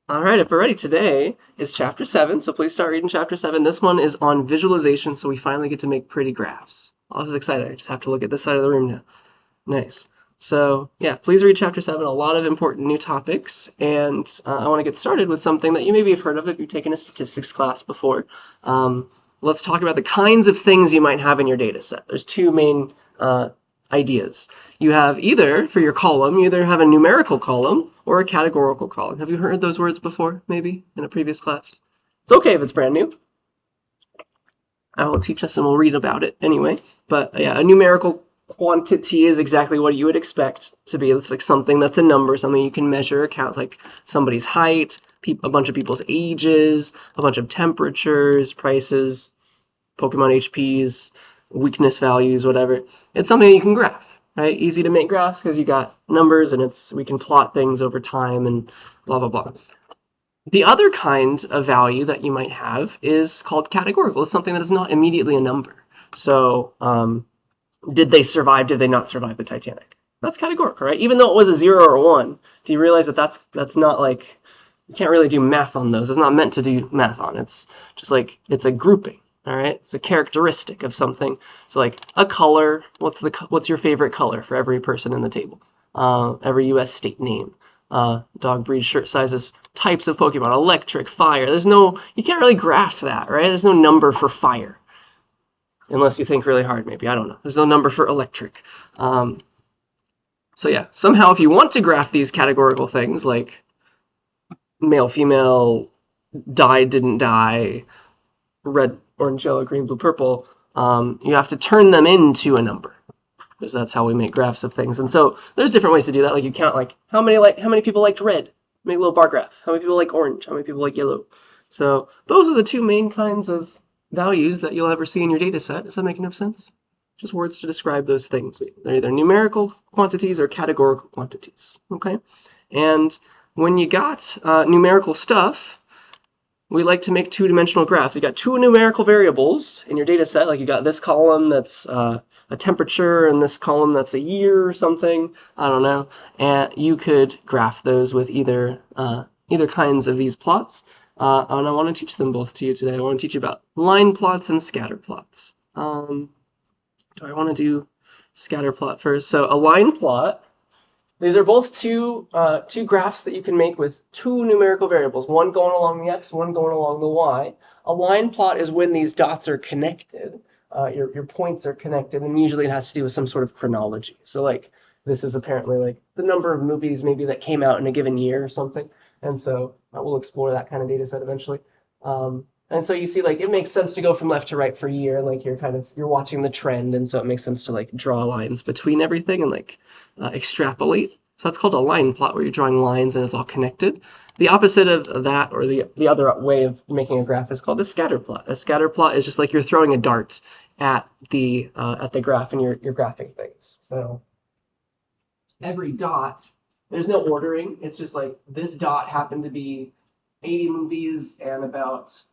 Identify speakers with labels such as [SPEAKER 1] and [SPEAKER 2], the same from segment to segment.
[SPEAKER 1] All right, if we're ready, today is chapter 7, so please start reading chapter 7. This one is on visualization, so we finally get to make pretty graphs. I was excited. I just have to look at this side of the room now. Nice. So, yeah, please read chapter 7. A lot of important new topics, and I want to get started with something that you maybe have heard of if you've taken a statistics class before. Let's talk about the kinds of things you might have in your data set. There's two main ideas. You have either, for your column, you either have a numerical column or a categorical column. Have you heard those words before, maybe, in a previous class? It's okay if it's brand new. I will teach us and we'll read about it anyway. But yeah, a numerical quantity is exactly what you would expect to be. It's like something that's a number, something you can measure, accounts like somebody's height, a bunch of people's ages, a bunch of temperatures, prices, Pokemon HPs, weakness values, whatever. It's something that you can graph, right? Easy to make graphs because you got numbers and we can plot things over time and blah, blah, blah. The other kind of value that you might have is called categorical. It's something that is not immediately a number. So, did they survive? Did they not survive the Titanic? That's categorical, right? Even though it was a 0 or a 1, do you realize that that's not like, you can't really do math on those. It's not meant to do math on. It's just like, it's a grouping. All right, it's a characteristic of something. So like a color, what's your favorite color for every person in the table? Every U.S. state name, dog breed, shirt sizes, types of Pokemon, electric, fire. You can't really graph that, right? There's no number for fire. Unless you think really hard, maybe. I don't know. There's no number for electric. So yeah, somehow if you want to graph these categorical things like male, female, died, didn't die, red, orange, yellow, green, blue, purple, you have to turn them into a number. Because that's how we make graphs of things. And so there's different ways to do that. Like you count like how many people liked red? Make a little bar graph. How many people like orange? How many people like yellow? So those are the two main kinds of values that you'll ever see in your data set. Does that make enough sense? Just words to describe those things. They're either numerical quantities or categorical quantities. Okay? And when you got numerical stuff, we like to make two-dimensional graphs. You got two numerical variables in your data set, like you got this column that's a temperature and this column that's a year or something. I don't know. And you could graph those with either kinds of these plots. And I want to teach them both to you today. I want to teach you about line plots and scatter plots. Do I want to do scatter plot first? So a line plot. These are both two graphs that you can make with two numerical variables, one going along the x, one going along the y. A line plot is when these dots are connected, your points are connected, and usually it has to do with some sort of chronology. So like this is apparently like the number of movies maybe that came out in a given year or something. And so we'll explore that kind of data set eventually. And so you see, like, it makes sense to go from left to right for a year. Like you're watching the trend. And so it makes sense to like draw lines between everything and like extrapolate. So that's called a line plot where you're drawing lines and it's all connected. The opposite of that, or the other way of making a graph, is called a scatter plot. A scatter plot is just like you're throwing a dart at the graph and you're graphing things. So every dot, there's no ordering. It's just like this dot happened to be 80 movies and about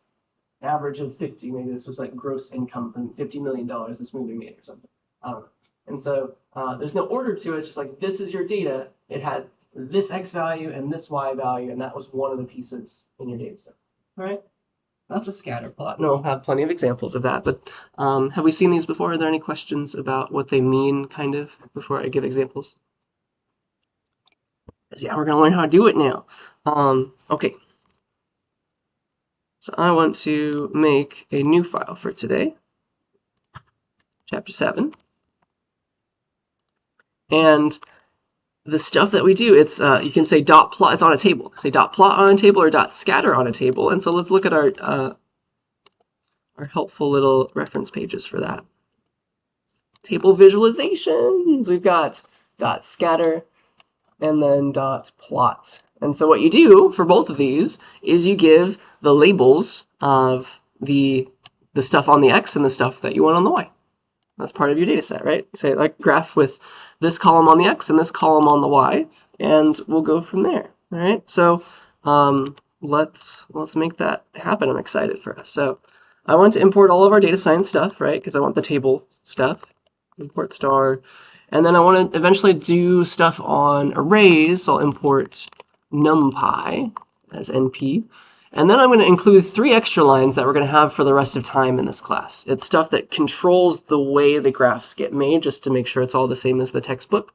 [SPEAKER 1] average of 50. Maybe this was like gross income from $50 million this movie made or something. I don't know. And so there's no order to it. It's just like, this is your data. It had this X value and this Y value, and that was one of the pieces in your data set. All right? That's a scatter plot. And I'll have plenty of examples of that. But have we seen these before? Are there any questions about what they mean, kind of, before I give examples? Yeah, we're going to learn how to do it now. Okay. So I want to make a new file for today, chapter 7. And the stuff that we do, it's you can say dot plot, it's on a table. Say dot plot on a table or dot scatter on a table. And so let's look at our helpful little reference pages for that. Table visualizations. We've got dot scatter and then dot plot. And so what you do for both of these is you give the labels of the stuff on the X and the stuff that you want on the Y. That's part of your data set, right? Say like graph with this column on the X and this column on the Y, and we'll go from there. All right. So let's make that happen. I'm excited for us. So I want to import all of our data science stuff, right? Because I want the table stuff. Import star. And then I want to eventually do stuff on arrays. So I'll import NumPy as NP. And then I'm going to include 3 extra lines that we're going to have for the rest of time in this class. It's stuff that controls the way the graphs get made, just to make sure it's all the same as the textbook.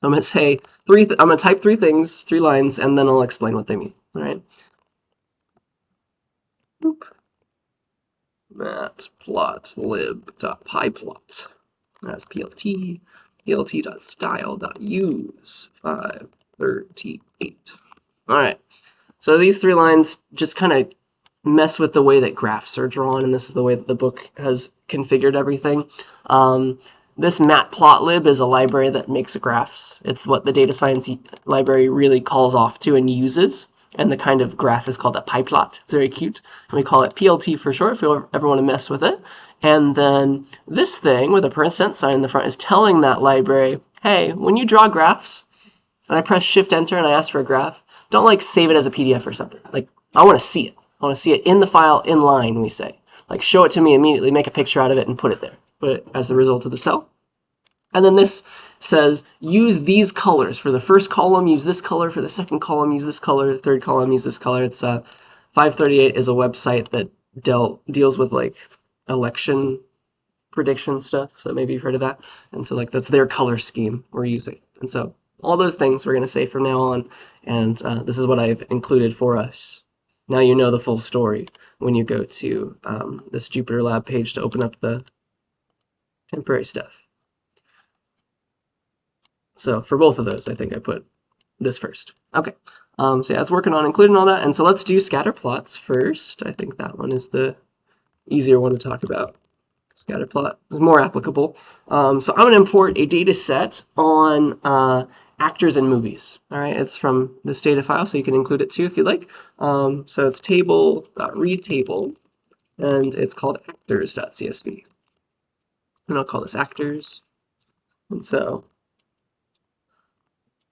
[SPEAKER 1] I'm going to say I'm going to type 3 things, 3 lines, and then I'll explain what they mean. All right. Boop. Matplotlib.pyplot. That's plt, plt.style.use 538. All right. So these 3 lines just kind of mess with the way that graphs are drawn, and this is the way that the book has configured everything. This matplotlib is a library that makes graphs. It's what the data science library really calls off to and uses, and the kind of graph is called a pyplot. It's very cute, and we call it PLT for short if you ever want to mess with it. And then this thing with a % sign in the front is telling that library, hey, when you draw graphs, and I press Shift-Enter and I ask for a graph, don't like save it as a PDF or something. Like, I want to see it. I want to see it in the file, in line, we say. Like, show it to me immediately, make a picture out of it, and put it there. Put it as the result of the cell. And then this says, use these colors. For the first column, use this color. For the second column, use this color. The third column, use this color. It's 538 is a website that deals with, like, election prediction stuff. So maybe you've heard of that. And so, like, that's their color scheme we're using. And so all those things we're going to say from now on, and this is what I've included for us. Now you know the full story when you go to this Jupyter Lab page to open up the temporary stuff. So for both of those, I think I put this first. Okay, so yeah, it's working on including all that, and so let's do scatter plots first. I think that one is the easier one to talk about. Scatter plot is more applicable. So I'm going to import a data set on actors in movies. All right, it's from this data file, so you can include it too if you like. So it's table.read table, and it's called actors.csv. And I'll call this actors. And so,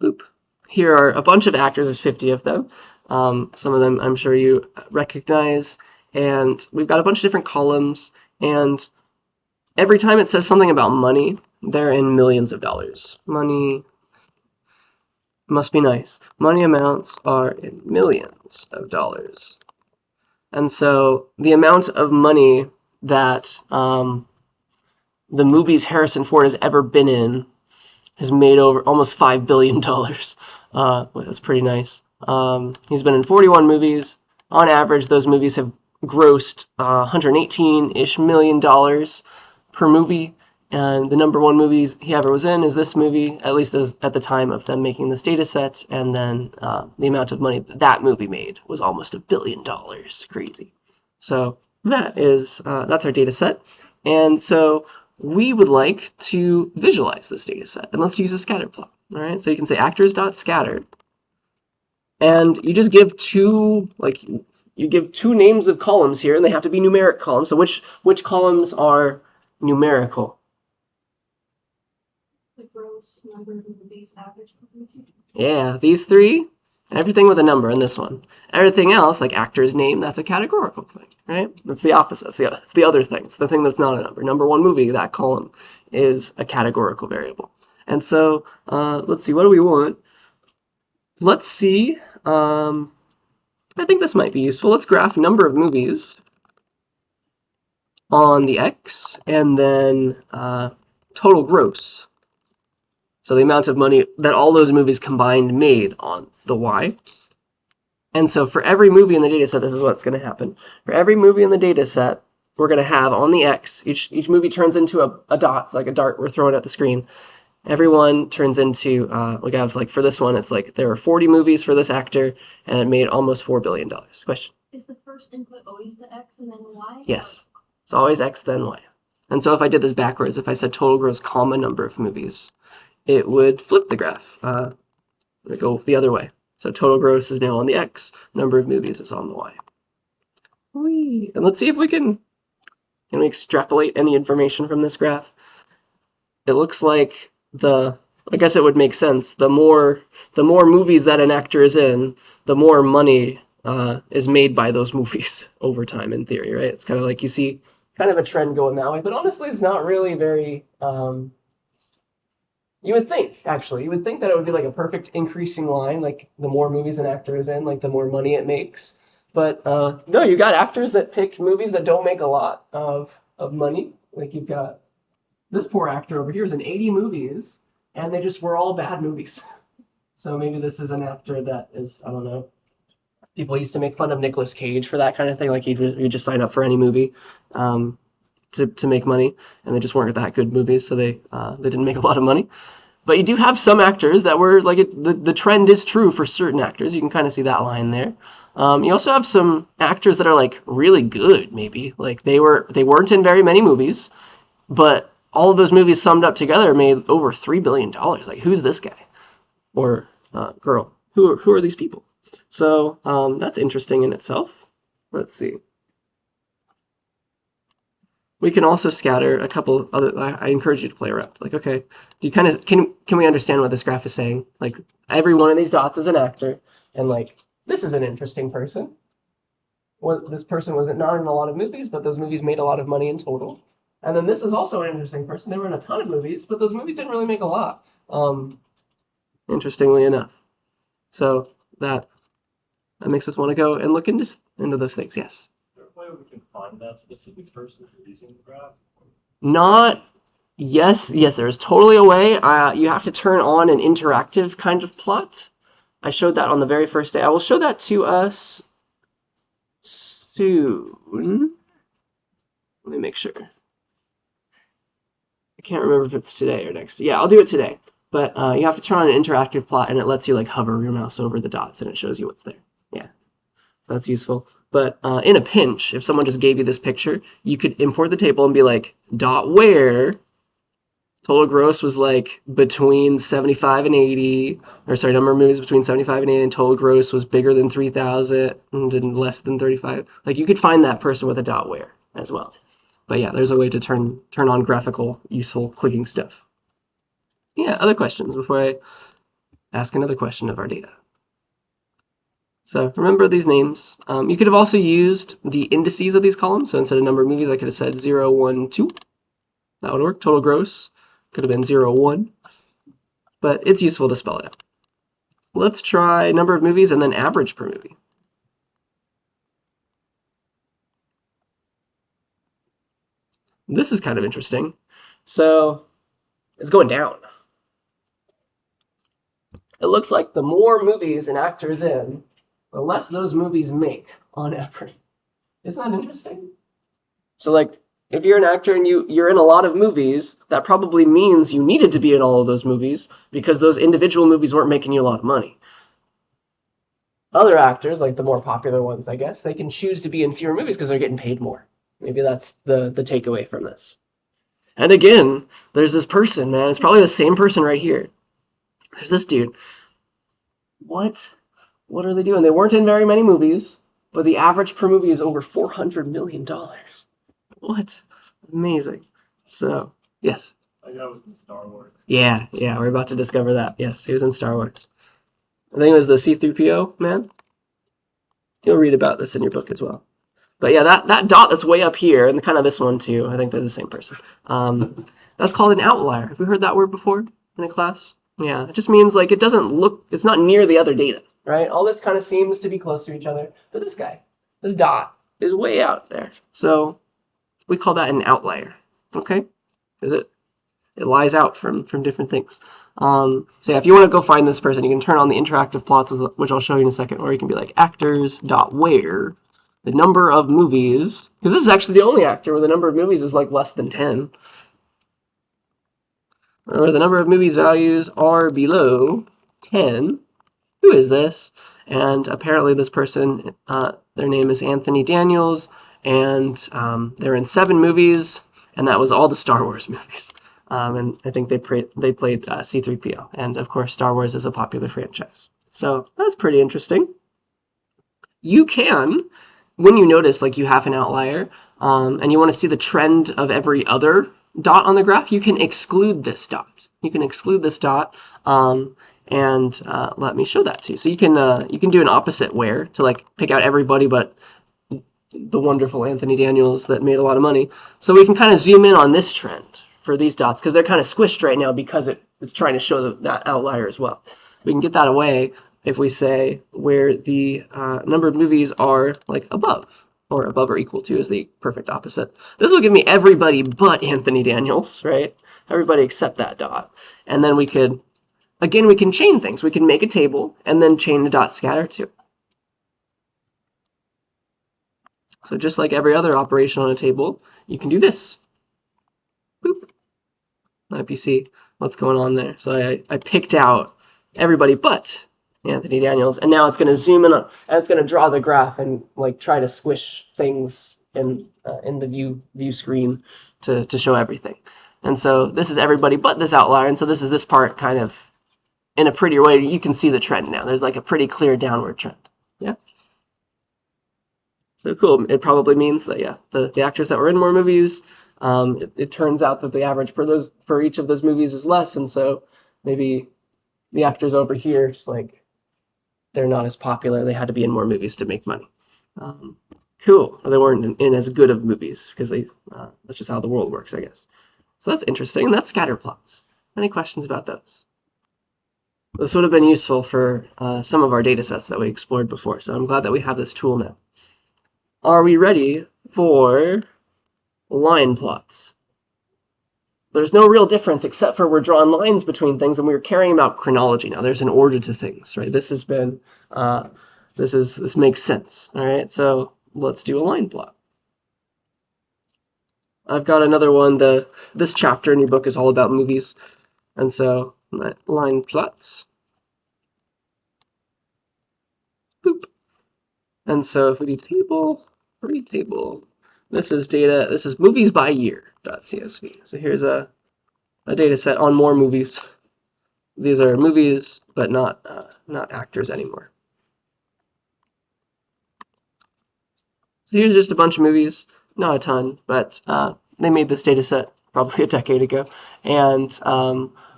[SPEAKER 1] boop. Here are a bunch of actors. There's 50 of them. Some of them I'm sure you recognize. And we've got a bunch of different columns. And every time it says something about money, they're in millions of dollars. Money must be nice. Money amounts are in millions of dollars. And so the amount of money that the movies Harrison Ford has ever been in has made over almost $5 billion. That's pretty nice. He's been in 41 movies. On average, those movies have grossed $118-ish million per movie. And the number 1 movies he ever was in is this movie, at least as at the time of them making this data set. And then the amount of money that movie made was almost $1 billion. Crazy. So that's our data set. And so we would like to visualize this data set. And let's use a scatter plot. All right, so you can say actors.scattered. And you just give two names of columns here, and they have to be numeric columns. So which columns are numerical?
[SPEAKER 2] The gross number of movies, average per movie.
[SPEAKER 1] Yeah, these 3, everything with a number in this one. Everything else, like actor's name, that's a categorical thing, right? That's the opposite. It's the other thing. It's the thing that's not a number. Number 1 movie, that column is a categorical variable. And so let's see, what do we want? Let's see. I think this might be useful. Let's graph number of movies on the X, and then total gross. So the amount of money that all those movies combined made on the Y. And so for every movie in the data set, this is what's going to happen. For every movie in the data set, we're going to have on the X, each movie turns into a dot. It's like a dart we're throwing at the screen. Every one turns into, we have, like, for this one, it's like there were 40 movies for this actor, and it made almost $4 billion. Question?
[SPEAKER 2] Is the first input always the X and then the Y?
[SPEAKER 1] Yes. It's always X, then Y. And so if I did this backwards, if I said total gross, comma, number of movies, it would flip the graph. It would go the other way. So total gross is now on the X, number of movies is on the Y. Whee! And let's see if we can we extrapolate any information from this graph. It looks like I guess it would make sense. The more movies that an actor is in, the more money is made by those movies over time, in theory, right? It's kind of like you see kind of a trend going that way, but honestly, it's not really very, You would think, actually, you would think that it would be like a perfect increasing line, like the more movies an actor is in, like the more money it makes. But no, you got actors that pick movies that don't make a lot of money. Like you've got this poor actor over here is in 80 movies, and they just were all bad movies. So maybe this is an actor that is, I don't know. People used to make fun of Nicolas Cage for that kind of thing. Like he'd just sign up for any movie to make money, and they just weren't that good movies, so they didn't make a lot of money. But you do have some actors that were like the trend is true for certain actors. You can kind of see that line there. You also have some actors that are like really good, maybe like they weren't in very many movies, but all of those movies summed up together made over $3 billion. Like who's this guy or girl? Who are these people? So that's interesting in itself. Let's see. We can also scatter a couple other. I encourage you to play around. Like, okay, do you kind of can we understand what this graph is saying? Like, every one of these dots is an actor, and like this is an interesting person. Well, this person was not in a lot of movies, but those movies made a lot of money in total. And then this is also an interesting person. They were in a ton of movies, but those movies didn't really make a lot. Interestingly enough, so that makes us want to go and look into those things. Yes.
[SPEAKER 3] Way we can find that specific person using the graph?
[SPEAKER 1] Not yes, there is totally a way. You have to turn on an interactive kind of plot. I showed that on the very first day. I will show that to us soon. Let me make sure. I can't remember if it's today or next. Yeah, I'll do it today. But you have to turn on an interactive plot, and it lets you like hover your mouse over the dots, and it shows you what's there. Yeah, so that's useful. But in a pinch, if someone just gave you this picture, you could import the table and be like, dot where total gross was like between 75 and 80, or sorry, number of movies between 75 and 80, and total gross was bigger than 3,000 and less than 35. Like you could find that person with a dot where as well. But yeah, there's a way to turn on graphical, useful clicking stuff. Yeah, other questions before I ask another question of our data. So remember these names. You could have also used the indices of these columns. So instead of number of movies, I could have said 0, 1, 2. That would work. Total gross could have been 0, 1. But it's useful to spell it out. Let's try number of movies and then average per movie. This is kind of interesting. So it's going down. It looks like the more movies an actor is in, the less those movies make on average. Isn't that interesting? So like, if you're an actor and you're in a lot of movies, that probably means you needed to be in all of those movies because those individual movies weren't making you a lot of money. Other actors, like the more popular ones, I guess, they can choose to be in fewer movies because they're getting paid more. Maybe that's the takeaway from this. And again, there's this person, man. It's probably the same person right here. There's this dude. What are they doing? They weren't in very many movies, but the average per movie is over $400 million. What? Amazing. So, yes.
[SPEAKER 3] I got with Star Wars.
[SPEAKER 1] Yeah, we're about to discover that. Yes, he was in Star Wars. I think it was the C-3PO man. You'll read about this in your book as well. But yeah, that dot that's way up here, and kind of this one too, I think they're the same person. That's called an outlier. Have we heard that word before in a class? Yeah, it just means like it doesn't look, it's not near the other data, right? All this kind of seems to be close to each other, but this dot is way out there. So we call that an outlier, okay? Because it lies out from different things. So yeah, if you want to go find this person, you can turn on the interactive plots, which I'll show you in a second, or you can be like actors.where the number of movies, because this is actually the only actor where the number of movies is like less than 10. Or the number of movies values are below 10. Who is this? And apparently this person, their name is Anthony Daniels, and they're in 7 movies, and that was all the Star Wars movies. And I think they played C-3PO. And of course, Star Wars is a popular franchise. So that's pretty interesting. You can, when you notice like you have an outlier, and you want to see the trend of every other dot on the graph, you can exclude this dot. And let me show that to you. So you can do an opposite where to like pick out everybody but the wonderful Anthony Daniels that made a lot of money. So we can kind of zoom in on this trend for these dots because they're kind of squished right now because it's trying to show that outlier as well. We can get that away if we say where the number of movies are like above or equal to is the perfect opposite. This will give me everybody but Anthony Daniels, right? Everybody except that dot. And then we can chain things. We can make a table and then chain the dot scatter too. So just like every other operation on a table, you can do this. Boop. I hope you see what's going on there. So I picked out everybody but Anthony Daniels, and now it's going to zoom in and it's going to draw the graph and like try to squish things in the view screen to show everything. And so this is everybody but this outlier, and so this is this part kind of in a prettier way. You can see the trend now. There's like a pretty clear downward trend. Yeah. So cool. It probably means that the actors that were in more movies. It turns out that the average for each of those movies is less, and so maybe the actors over here just like they're not as popular. They had to be in more movies to make money. Cool. Or they weren't in as good of movies because that's just how the world works, I guess. So that's interesting. And that's scatter plots. Any questions about those? This would have been useful for some of our data sets that we explored before. So I'm glad that we have this tool now. Are we ready for line plots? There's no real difference except for we're drawing lines between things and we're caring about chronology now. There's an order to things, right? This has been, this makes sense, all right? So let's do a line plot. I've got another one. This chapter in your book is all about movies. And so line plots. Boop. And so if we do table, read table, this is data, this is movies by year.csv. So here's a data set on more movies. These are movies, but not actors anymore. So here's just a bunch of movies, not a ton, but they made this data set probably a decade ago. And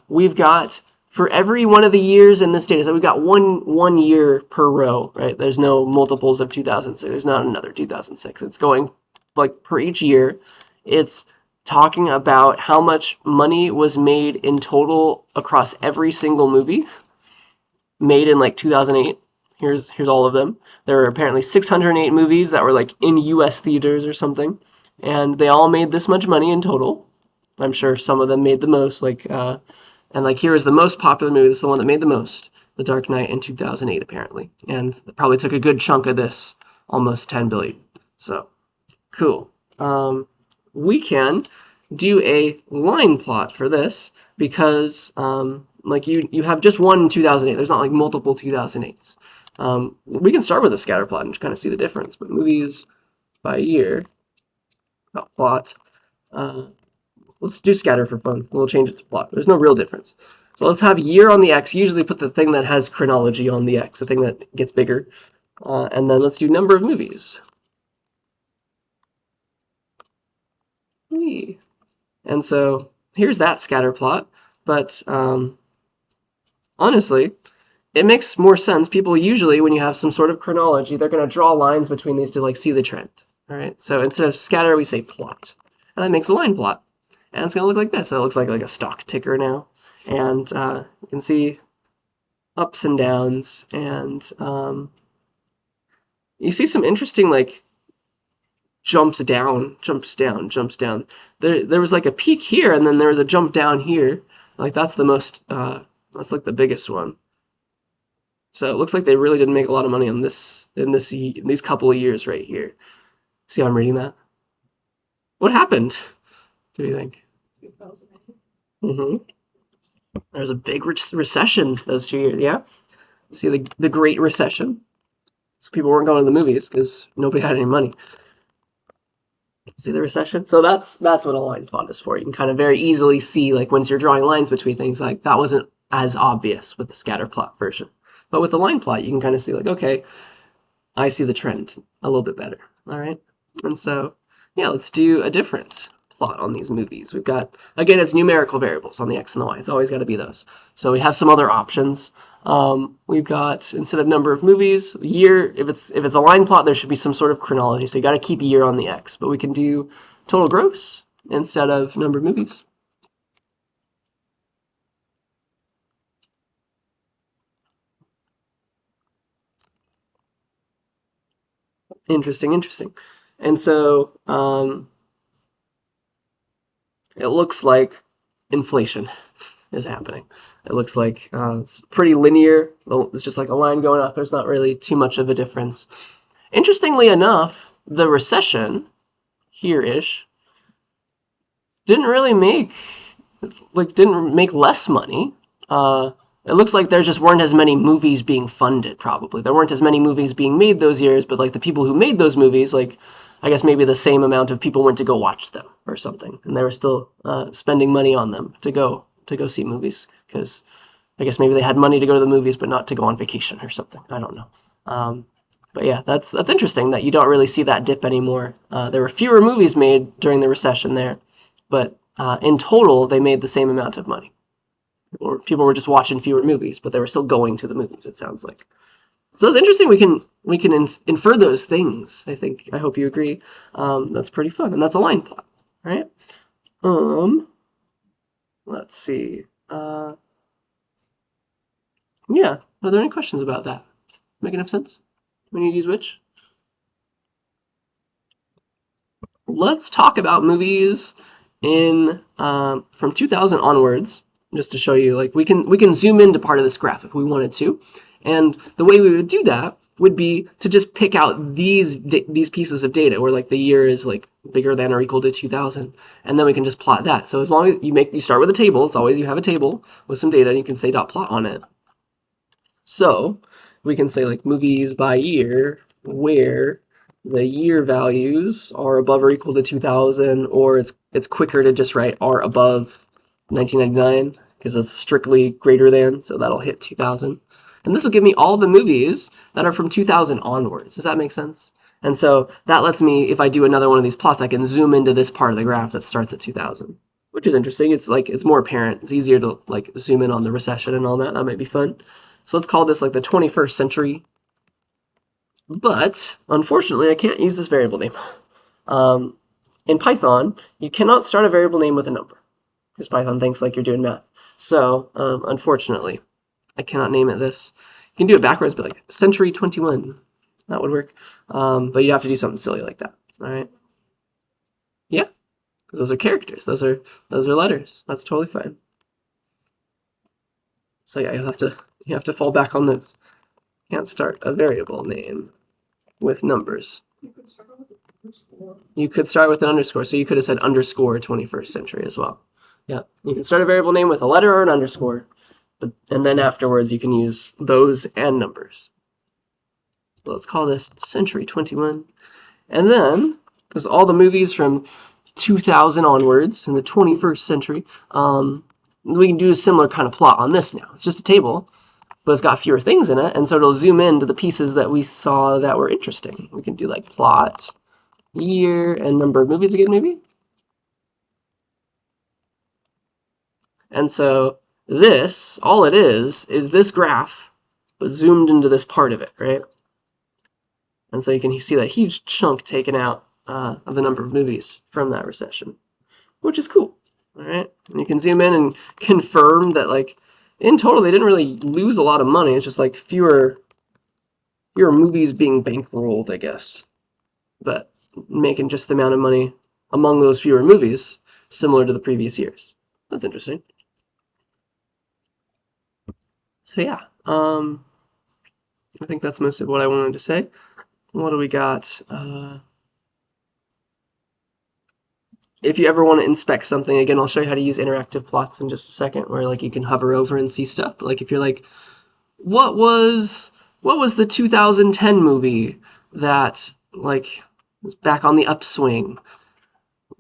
[SPEAKER 1] we've got, for every one of the years in this data set, we've got one year per row, right? There's no multiples of 2006. There's not another 2006. It's going like per each year. It's talking about how much money was made in total across every single movie made in like 2008. Here's all of them. There were apparently 608 movies that were like in US theaters or something, and they all made this much money in total. I'm sure some of them made the most, and like here is the most popular movie. This is the one that made the most, The Dark Knight in 2008 apparently, and it probably took a good chunk of this, almost 10 billion. So cool. We can do a line plot for this because like you have just one in 2008. There's not like multiple 2008s. We can start with a scatter plot and just kind of see the difference. But movies by year, plot. Let's do scatter for fun. We'll change it to plot. There's no real difference. So let's have year on the X. Usually put the thing that has chronology on the X, the thing that gets bigger. And then let's do number of movies. And so here's that scatter plot. But honestly, it makes more sense. People usually, when you have some sort of chronology, they're going to draw lines between these to like see the trend. All right. So instead of scatter, we say plot. And that makes a line plot. And it's going to look like this. So it looks like a stock ticker now. And you can see ups and downs. And you see some interesting like jumps down. There was like a peak here, and then there was a jump down here. Like that's the most, that's like the biggest one. So it looks like they really didn't make a lot of money on in these couple of years right here. See how I'm reading that? What happened? Do you think? There's a big recession those 2 years. Yeah. See the Great Recession. So people weren't going to the movies because nobody had any money. See the recession? So that's what a line plot is for. You can kind of very easily see, like, once you're drawing lines between things, like, that wasn't as obvious with the scatter plot version. But with the line plot, you can kind of see, like, okay, I see the trend a little bit better. All right? And so, yeah, let's do a different plot on these movies. We've got, again, it's numerical variables on the X and the Y. It's always got to be those. So we have some other options. We've got, instead of number of movies, year. If it's a line plot, there should be some sort of chronology. So you got to keep year on the X. But we can do total gross instead of number of movies. Interesting. And so it looks like inflation is happening. It looks like it's pretty linear. It's just like a line going up. There's not really too much of a difference. Interestingly enough, the recession here-ish didn't make less money. It looks like there just weren't as many movies being funded, probably. There weren't as many movies being made those years, but like the people who made those movies, like I guess maybe the same amount of people went to go watch them or something, and they were still spending money on them to go see movies, because I guess maybe they had money to go to the movies but not to go on vacation or something. I don't know. But yeah, that's interesting that you don't really see that dip anymore. There were fewer movies made during the recession there, but in total they made the same amount of money. Or people were just watching fewer movies, but they were still going to the movies, it sounds like. So that's interesting. We can infer those things, I think. I hope you agree. That's pretty fun. And that's a line plot, right? Let's see. Yeah. Are there any questions about that? Make enough sense? We need to use which? Let's talk about movies in from 2000 onwards, just to show you, like, we can zoom into part of this graph if we wanted to. And the way we would do that would be to just pick out these pieces of data where like the year is like bigger than or equal to 2000, and then we can just plot that. So as long as you start with a table, it's always you have a table with some data and you can say dot plot on it. So we can say like movies by year where the year values are above or equal to 2000, or it's quicker to just write are above 1999 because it's strictly greater than, so that'll hit 2000. And this will give me all the movies that are from 2000 onwards. Does that make sense? And so that lets me, if I do another one of these plots, I can zoom into this part of the graph that starts at 2000, which is interesting. It's like, it's more apparent. It's easier to like zoom in on the recession and all that. That might be fun. So let's call this like the 21st century. But unfortunately, I can't use this variable name. In Python, you cannot start a variable name with a number because Python thinks like you're doing math. So unfortunately, I cannot name it this. You can do it backwards, but like century 21, that would work. But you have to do something silly like that. All right. Yeah, because those are characters. Those are letters. That's totally fine. So yeah, you have to fall back on those. Can't start a variable name with numbers. You could start with an underscore. So you could have said underscore 21st century as well. Yeah, you can start a variable name with a letter or an underscore. And then afterwards, you can use those and numbers. So let's call this century 21. And then, because all the movies from 2000 onwards in the 21st century, we can do a similar kind of plot on this now. It's just a table, but it's got fewer things in it, and so it'll zoom in to the pieces that we saw that were interesting. We can do like plot, year, and number of movies again, maybe? And so this, all it is this graph, but zoomed into this part of it, right? And so you can see that huge chunk taken out of the number of movies from that recession, which is cool, all right? And you can zoom in and confirm that, like, in total, they didn't really lose a lot of money. It's just like fewer movies being bankrolled, I guess, but making just the amount of money among those fewer movies similar to the previous years. That's interesting. So yeah, I think that's most of what I wanted to say. What do we got? If you ever want to inspect something, again, I'll show you how to use interactive plots in just a second, where like you can hover over and see stuff. But like if you're like, what was the 2010 movie that like was back on the upswing?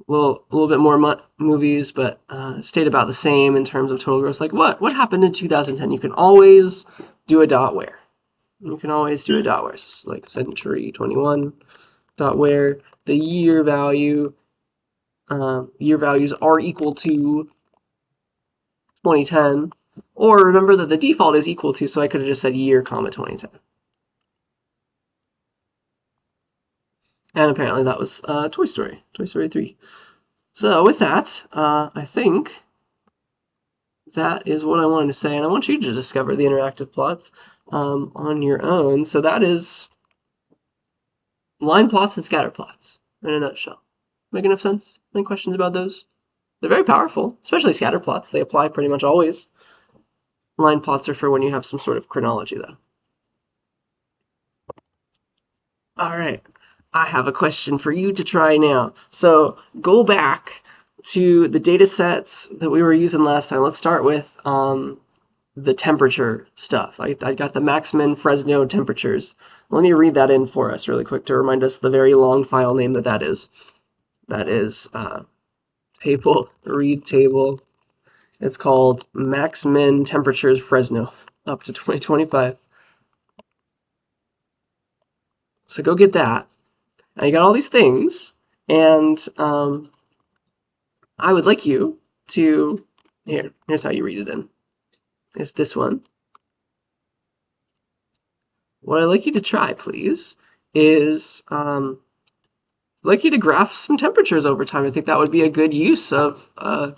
[SPEAKER 1] A little bit more movies, but stayed about the same in terms of total gross. Like what happened in 2010? You can always do a dot where. You can always do a dot where. It's like century 21 dot where the year value. Year values are equal to 2010, or remember that the default is equal to, so I could have just said year, comma 2010. And apparently that was Toy Story 3. So with that, I think that is what I wanted to say, and I want you to discover the interactive plots on your own. So that is line plots and scatter plots in a nutshell. Make enough sense? Any questions about those? They're very powerful, especially scatter plots. They apply pretty much always. Line plots are for when you have some sort of chronology, though. All right. I have a question for you to try now. So go back to the data sets that we were using last time. Let's start with the temperature stuff. I got the Max-Min Fresno temperatures. Let me read that in for us really quick to remind us the very long file name that is. That is table, read table. It's called Max-Min Temperatures Fresno up to 2025. So go get that. Now you got all these things, and I would like you to, here's how you read it in. It's this one. What I'd like you to try, please, is I'd like you to graph some temperatures over time. I think that would be a good use of a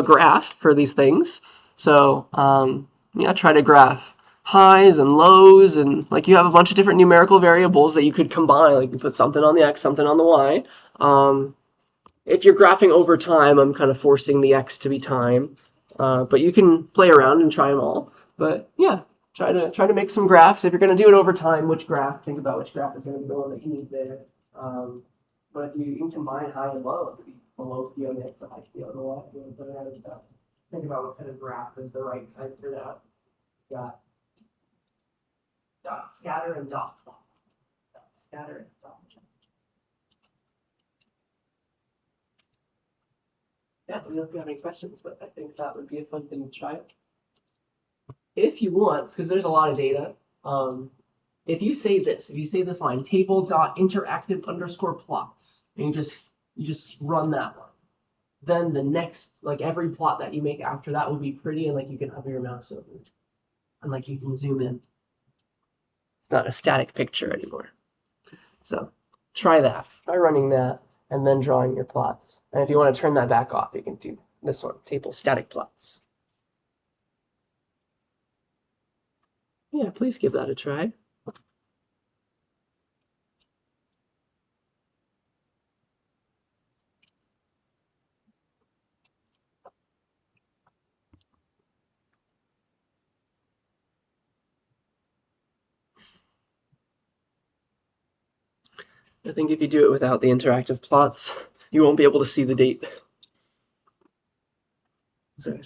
[SPEAKER 1] graph for these things. So try to graph highs and lows, and like you have a bunch of different numerical variables that you could combine. Like you put something on the x, something on the y. If you're graphing over time, I'm kind of forcing the x to be time, but you can play around and try them all. But yeah, try to make some graphs. If you're going to do it over time, think about which graph is going to be the one that you need there. But if you can combine high and low, it could be below P on the x, high P on the y. Think about what kind of graph is the right kind for that. Got dot scatter and dot plot. Dot scatter and dot. Yeah, let me know if you have any questions, but I think that would be a fun thing to try. If you want, because there's a lot of data, if you say this line, table.interactive_plots, and you just run that one, then the next, like every plot that you make after that will be pretty, and like you can hover your mouse over it, and like you can zoom in. It's not a static picture anymore. So try that. Try running that, and then drawing your plots. And if you want to turn that back off, you can do this one, table static plots. Yeah, please give that a try. I think if you do it without the interactive plots, you won't be able to see the date. So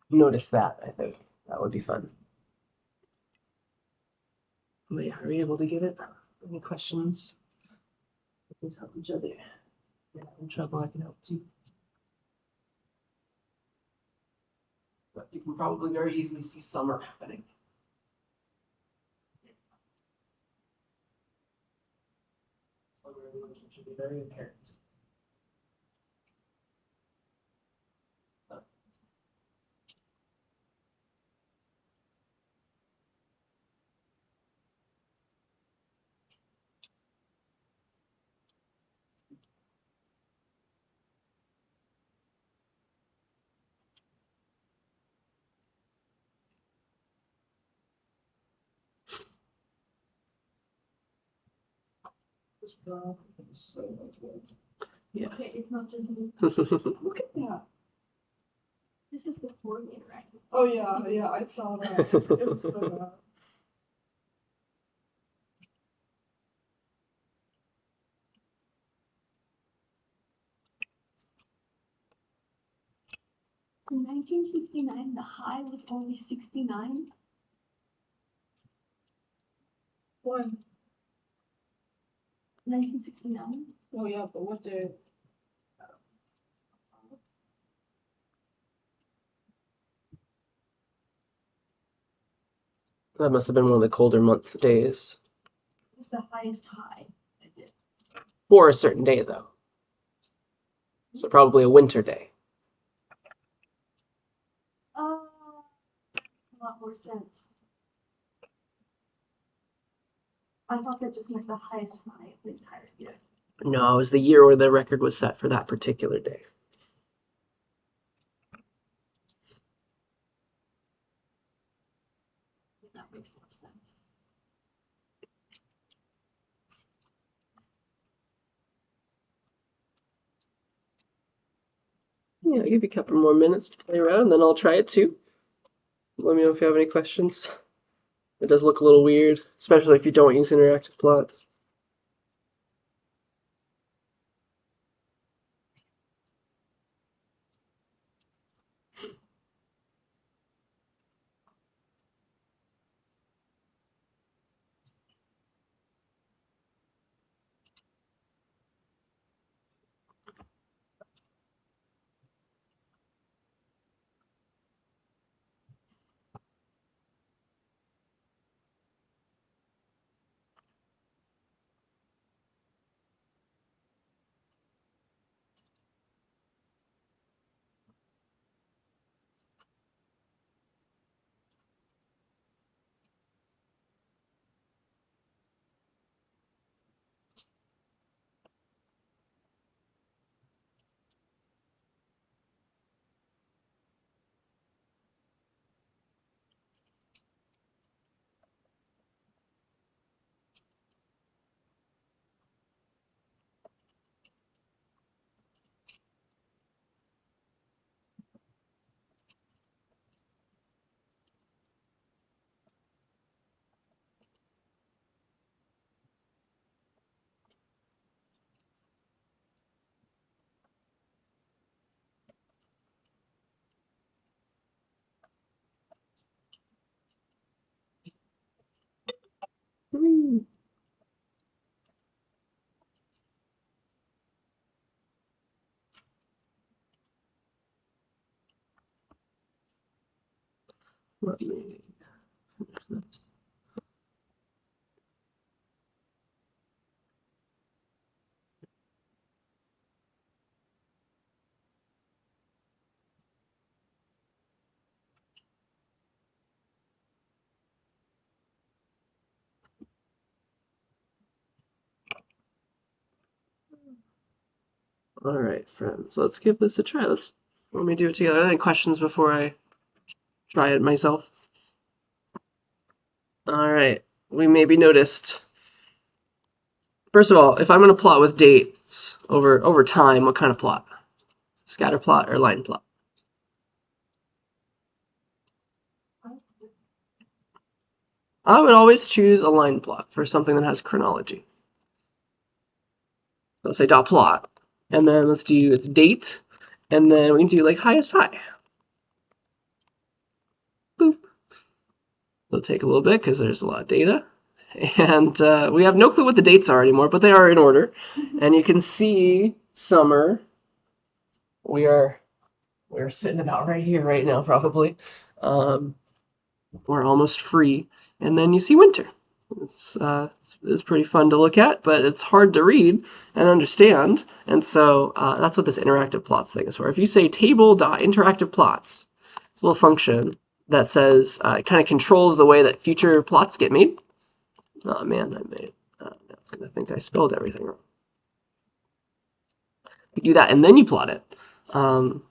[SPEAKER 1] notice that, I think. That would be fun. But yeah, are we able to get it? Any questions? Please help each other. Yeah, in trouble, I can help too. But you can probably very easily see summer happening. So everyone should be very apparent. Yes.
[SPEAKER 2] Okay, it's not just me. Look at that. This is before the interactive.
[SPEAKER 4] Oh yeah, I saw that. It was so bad.
[SPEAKER 2] In 1969, the high was only 69.
[SPEAKER 4] When?
[SPEAKER 2] 1969.
[SPEAKER 4] Oh yeah, but what day?
[SPEAKER 1] That must have been one of the colder days.
[SPEAKER 2] It's the highest high I did.
[SPEAKER 1] For a certain day, though. So probably a winter day.
[SPEAKER 2] A lot more sense. I thought that just meant the highest high of the entire year.
[SPEAKER 1] No, it was the year where the record was set for that particular day.
[SPEAKER 2] That makes more sense.
[SPEAKER 1] Yeah, I'll give you a couple more minutes to play around, and then I'll try it too. Let me know if you have any questions. It does look a little weird, especially if you don't use interactive plots. Whee! Let me finish this. All right, friends, let's give this a try. Let me do it together. Any questions before I try it myself? All right, we maybe noticed. First of all, if I'm going to plot with dates over time, what kind of plot? Scatter plot or line plot? I would always choose a line plot for something that has chronology. So say dot plot, and then let's do its date, and then we can do like highest high. Boop. It'll take a little bit because there's a lot of data. And we have no clue what the dates are anymore, but they are in order. And you can see summer. We're sitting about right here right now, probably. We're almost free. And then you see winter. It's pretty fun to look at, but it's hard to read and understand. And so that's what this interactive plots thing is for. If you say table.interactive plots, it's a little function that says it kind of controls the way that future plots get made. Oh man, now it's gonna think I spelled everything wrong. You do that and then you plot it. Boop.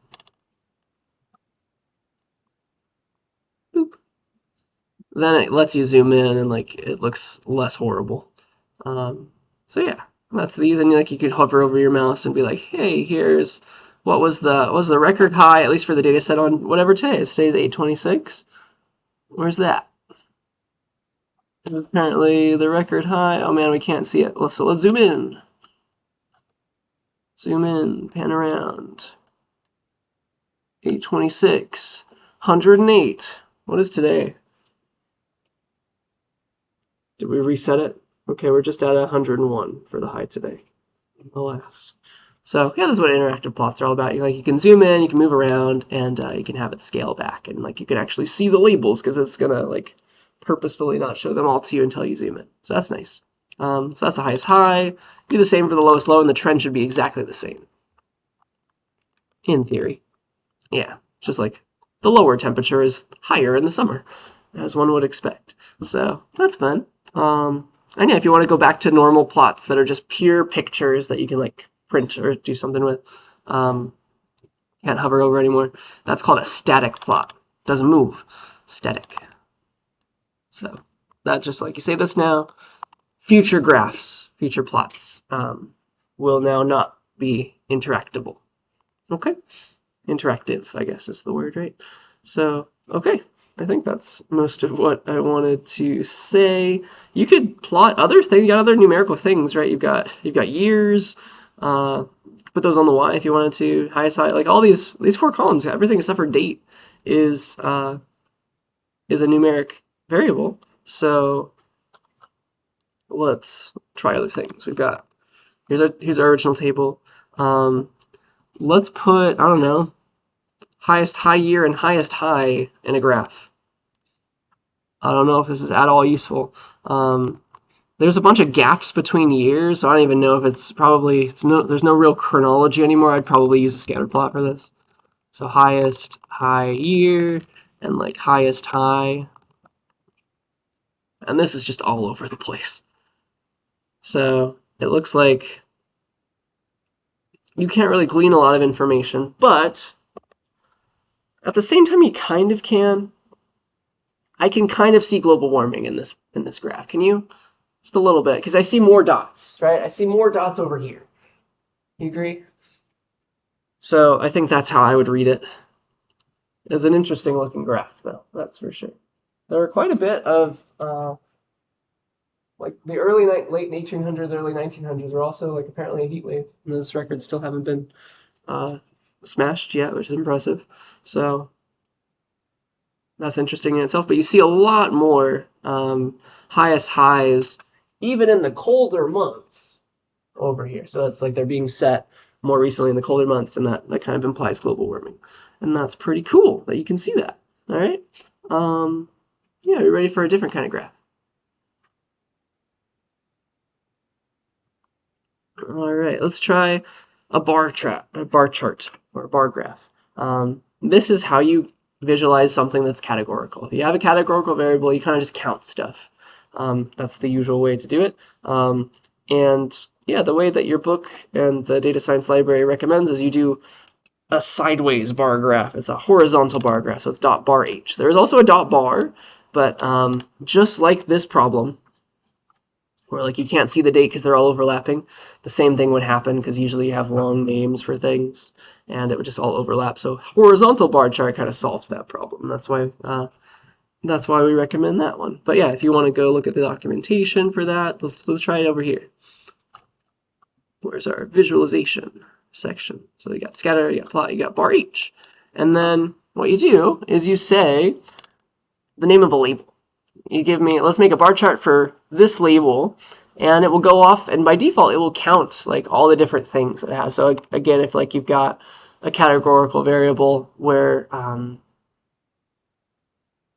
[SPEAKER 1] Then it lets you zoom in and like it looks less horrible. So yeah, that's these, and like you could hover over your mouse and be like, hey, here's what was the record high, at least for the data set on whatever today is. Today's 8/26. Where's that? Apparently the record high. Oh man, we can't see it. So let's zoom in. Zoom in, pan around. 8/26. 108. What is today? Did we reset it? Okay, we're just at 101 for the high today. Alas. So yeah, that's what interactive plots are all about. You can zoom in, you can move around, and you can have it scale back, and like you can actually see the labels because it's gonna like purposefully not show them all to you until you zoom in. So that's nice. So that's the highest high. Do the same for the lowest low, and the trend should be exactly the same. In theory. Yeah, just like the lower temperature is higher in the summer, as one would expect. So that's fun. And yeah, if you want to go back to normal plots that are just pure pictures that you can like print or do something with, can't hover over anymore. That's called a static plot. Doesn't move. Static. So that just like you say this now, future graphs, future plots will now not be interactable. Okay. interactive, I guess is the word, right? So, okay. I think that's most of what I wanted to say. You could plot other things. You got other numerical things, right? You've got years. Put those on the Y if you wanted to. Highest high, like all these 4 columns, everything except for date is a numeric variable. So let's try other things. We've got here's our original table. Let's put, I don't know, highest high year and highest high in a graph. I don't know if this is at all useful. There's a bunch of gaps between years, so I don't even know if there's no real chronology anymore. I'd probably use a scatter plot for this. So highest high year and like highest high. And this is just all over the place. So it looks like you can't really glean a lot of information, but at the same time you kind of can. I can kind of see global warming in this graph. Can you? Just a little bit, because I see more dots, right? I see more dots over here. You agree? So I think that's how I would read it. It's an interesting looking graph, though, that's for sure. There were quite a bit of, like the late 1800s, early 1900s were also like apparently a heat wave. And those records still haven't been smashed yet, which is impressive. So that's interesting in itself. But you see a lot more highest highs even in the colder months over here. So it's like they're being set more recently in the colder months, and that kind of implies global warming. And that's pretty cool that you can see that. All right. Yeah, you're ready for a different kind of graph. All right, let's try a bar chart or a bar graph. This is how you visualize something that's categorical. If you have a categorical variable, you kind of just count stuff. That's the usual way to do it. And yeah, the way that your book and the data science library recommends is you do a sideways bar graph. It's a horizontal bar graph, so it's dot bar h. There is also a dot bar, but just like this problem, where like you can't see the date because they're all overlapping, the same thing would happen because usually you have long names for things, and it would just all overlap. So horizontal bar chart kind of solves that problem. That's why we recommend that one. But yeah, if you want to go look at the documentation for that, let's try it over here. Where's our visualization section? So you got scatter, you got plot, you got bar h. And then what you do is you say the name of a label. You give me, let's make a bar chart for this label, and it will go off, and by default it will count like all the different things it has. So again, if like you've got a categorical variable where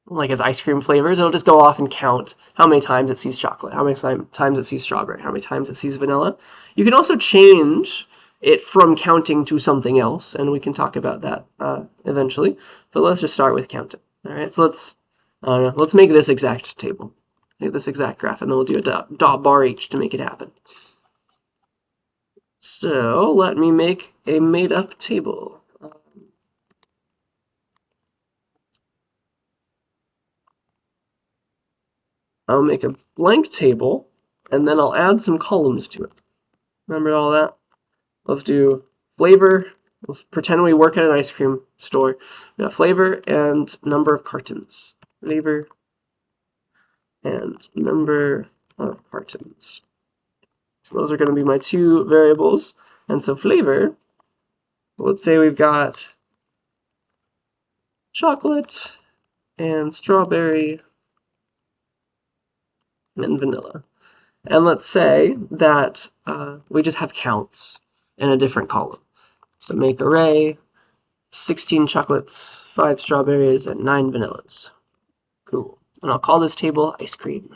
[SPEAKER 1] like it's ice cream flavors, it'll just go off and count how many times it sees chocolate, how many times it sees strawberry, how many times it sees vanilla. You can also change it from counting to something else, and we can talk about that eventually. But let's just start with counting. All right, so let's make this exact table, make this exact graph, and then we'll do a dot bar h to make it happen. So let me make a made-up table. I'll make a blank table, and then I'll add some columns to it. Remember all that? Let's do flavor. Let's pretend we work at an ice cream store. We got flavor and number of cartons. Flavor and number of cartons. So those are going to be my two variables. And so flavor, let's say we've got chocolate and strawberry and vanilla. And let's say that we just have counts in a different column. So make array, 16 chocolates, 5 strawberries, and 9 vanillas. Cool. And I'll call this table ice cream.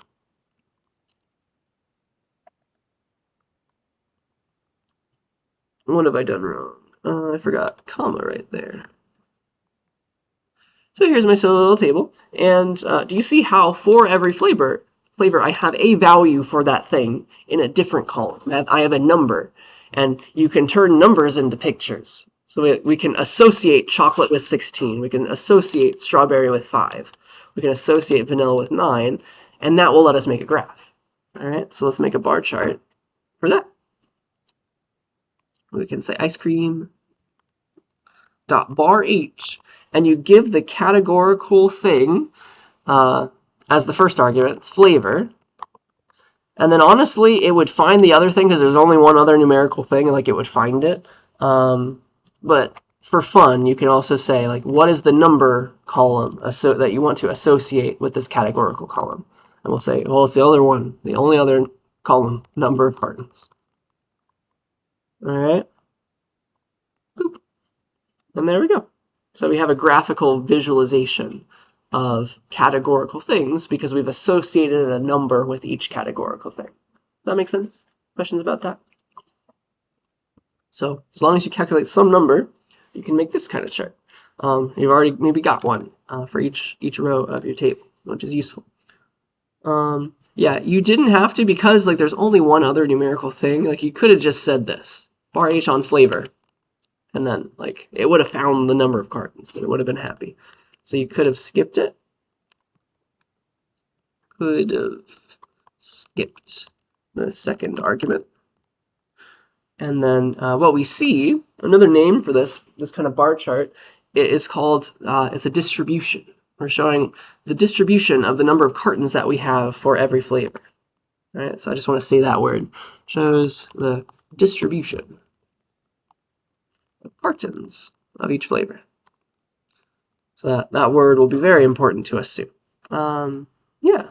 [SPEAKER 1] What have I done wrong? I forgot comma right there. So here's my silly little table. And do you see how for every flavor, I have a value for that thing in a different column? I have a number. And you can turn numbers into pictures. So we can associate chocolate with 16. We can associate strawberry with 5. We can associate vanilla with 9. And that will let us make a graph. All right, so let's make a bar chart for that. We can say ice cream. dot bar h, and you give the categorical thing as the first argument, it's flavor. And then honestly, it would find the other thing because there's only one other numerical thing, and like it would find it. But for fun, you can also say like, what is the number column that you want to associate with this categorical column? And we'll say, well, it's the other one, the only other column, number of cartons. All right. Boop. And there we go. So we have a graphical visualization of categorical things because we've associated a number with each categorical thing. Does that make sense? Questions about that? So as long as you calculate some number, you can make this kind of chart. You've already maybe got one for each row of your table, which is useful. Yeah, you didn't have to because like there's only one other numerical thing. Like you could have just said this, bar H on flavor, and then like it would have found the number of cartons and it would have been happy. So you could have skipped it. Could have skipped the second argument. And then what we see, another name for this kind of bar chart, is called, it's a distribution. We're showing the distribution of the number of cartons that we have for every flavor. All right, so I just want to say that word. Shows the distribution of cartons of each flavor. So that word will be very important to us soon. Yeah,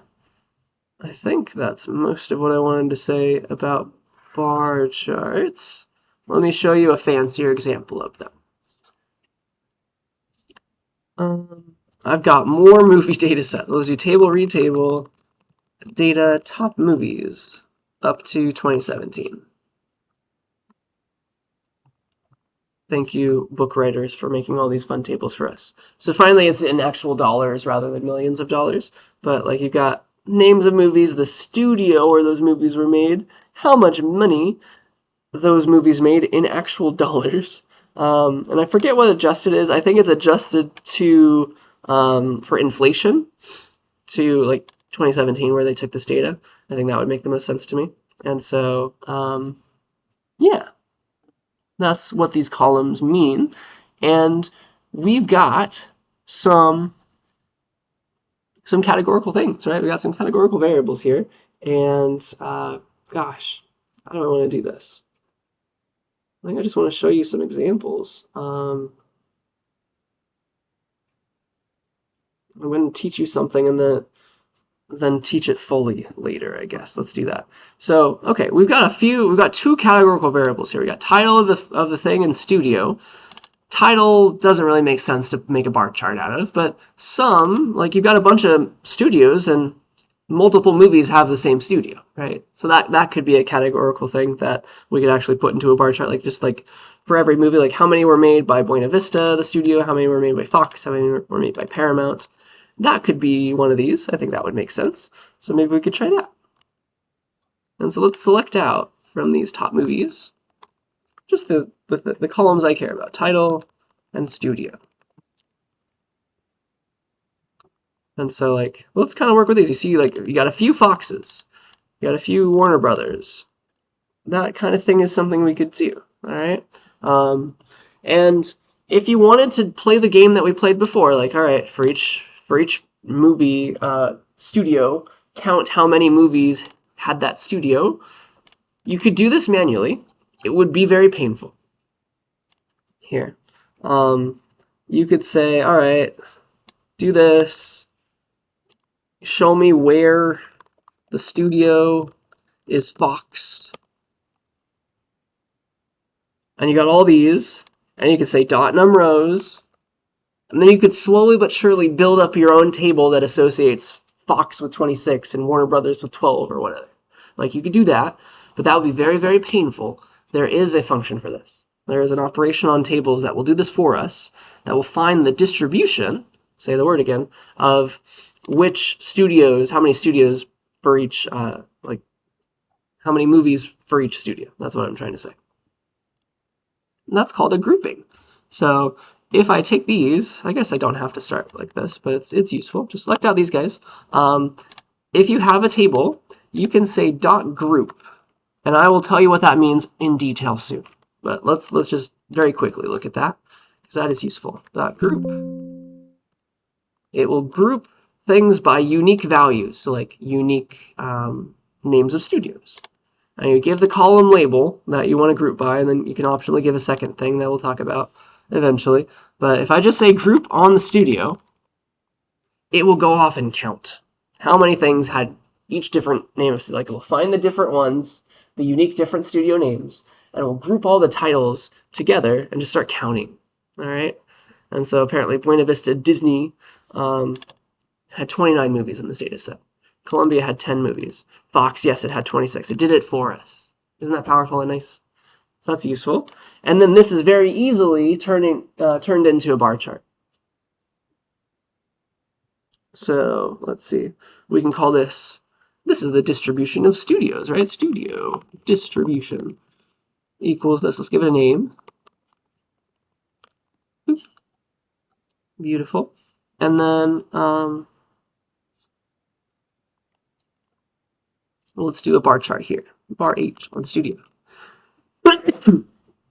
[SPEAKER 1] I think that's most of what I wanted to say about bar charts. Let me show you a fancier example of them. I've got more movie data sets. Let's do table, read table, data, top movies up to 2017. Thank you, book writers, for making all these fun tables for us. So finally, it's in actual dollars rather than millions of dollars. But like you've got names of movies, the studio where those movies were made, how much money those movies made in actual dollars. And I forget what adjusted is. I think it's adjusted to for inflation to like 2017 where they took this data. I think that would make the most sense to me. And so, yeah. That's what these columns mean. And we've got some categorical things, right? We got some categorical variables here. And gosh, how do I want to do this? I think I just want to show you some examples. I'm going to teach you something and then teach it fully later, I guess. Let's do that. So, okay, we've got two categorical variables here. We got title of the thing and studio. Title doesn't really make sense to make a bar chart out of, but like you've got a bunch of studios and multiple movies have the same studio, right? So that could be a categorical thing that we could actually put into a bar chart, like just like for every movie, like how many were made by Buena Vista, the studio, how many were made by Fox, how many were made by Paramount. That could be one of these. I think that would make sense. So maybe we could try that. And so let's select out from these top movies just the columns I care about, title and studio. And so like, let's kind of work with these. You see, like, you got a few Foxes, you got a few Warner Brothers. That kind of thing is something we could do, all right? And if you wanted to play the game that we played before, like, all right, for each movie studio, count how many movies had that studio, you could do this manually. It would be very painful. Here. You could say, all right, do this. Show me where the studio is Fox. And you got all these, and you could say dot num rows, and then you could slowly but surely build up your own table that associates Fox with 26 and Warner Brothers with 12 or whatever. Like, you could do that, but that would be very, very painful. There is a function for this. There is an operation on tables that will do this for us, that will find the distribution, say the word again, of which studios, how many studios for each, like, how many movies for each studio. That's what I'm trying to say. And that's called a grouping. So if I take these, I guess I don't have to start like this, but it's useful. Just select out these guys. If you have a table, you can say dot group, and I will tell you what that means in detail soon. But let's just very quickly look at that. because that is useful. Group. It will group things by unique values, so like unique names of studios. And you give the column label that you want to group by, and then you can optionally give a second thing that we'll talk about eventually. But if I just say group on the studio, it will go off and count how many things had each different name. Like, it will find the different ones, the unique different studio names, and it will group all the titles together and just start counting. All right? And so apparently Buena Vista Disney had 29 movies in this data set. Columbia had 10 movies. Fox, yes, it had 26. It did it for us. Isn't that powerful and nice? So that's useful. And then this is very easily turned into a bar chart. So let's see. We can call this is the distribution of studios, right? Studio distribution equals this. Let's give it a name. Oops. Beautiful. And then let's do a bar chart here. Bar H on studio.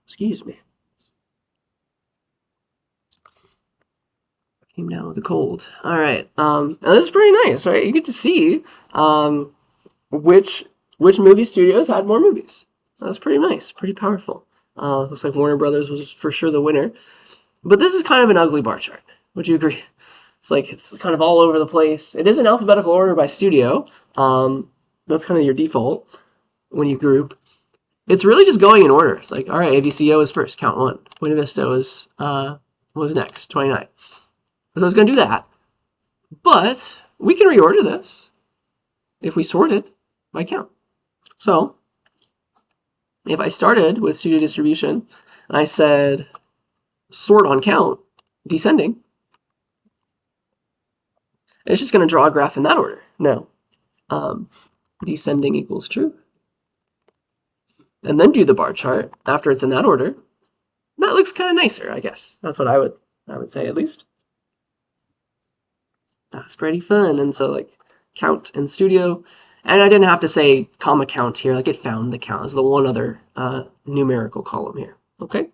[SPEAKER 1] Excuse me. Came down with a cold. All right. And this is pretty nice, right? You get to see which movie studios had more movies. That's pretty nice, pretty powerful. Looks like Warner Brothers was for sure the winner. But this is kind of an ugly bar chart. Would you agree? It's kind of all over the place. It is in alphabetical order by studio. That's kind of your default when you group. It's really just going in order. It's like, all right, AVCO is first, count 1. Buena Vista was next, 29. So it's going to do that. But we can reorder this if we sort it by count. So if I started with studio distribution and I said sort on count, descending, it's just going to draw a graph in that order. No. Descending equals true. And then do the bar chart after it's in that order. That looks kind of nicer, I guess. That's what I would say, at least. That's pretty fun. And so, like, count in studio. And I didn't have to say comma count here. Like, it found the count as the one other numerical column here. Okay?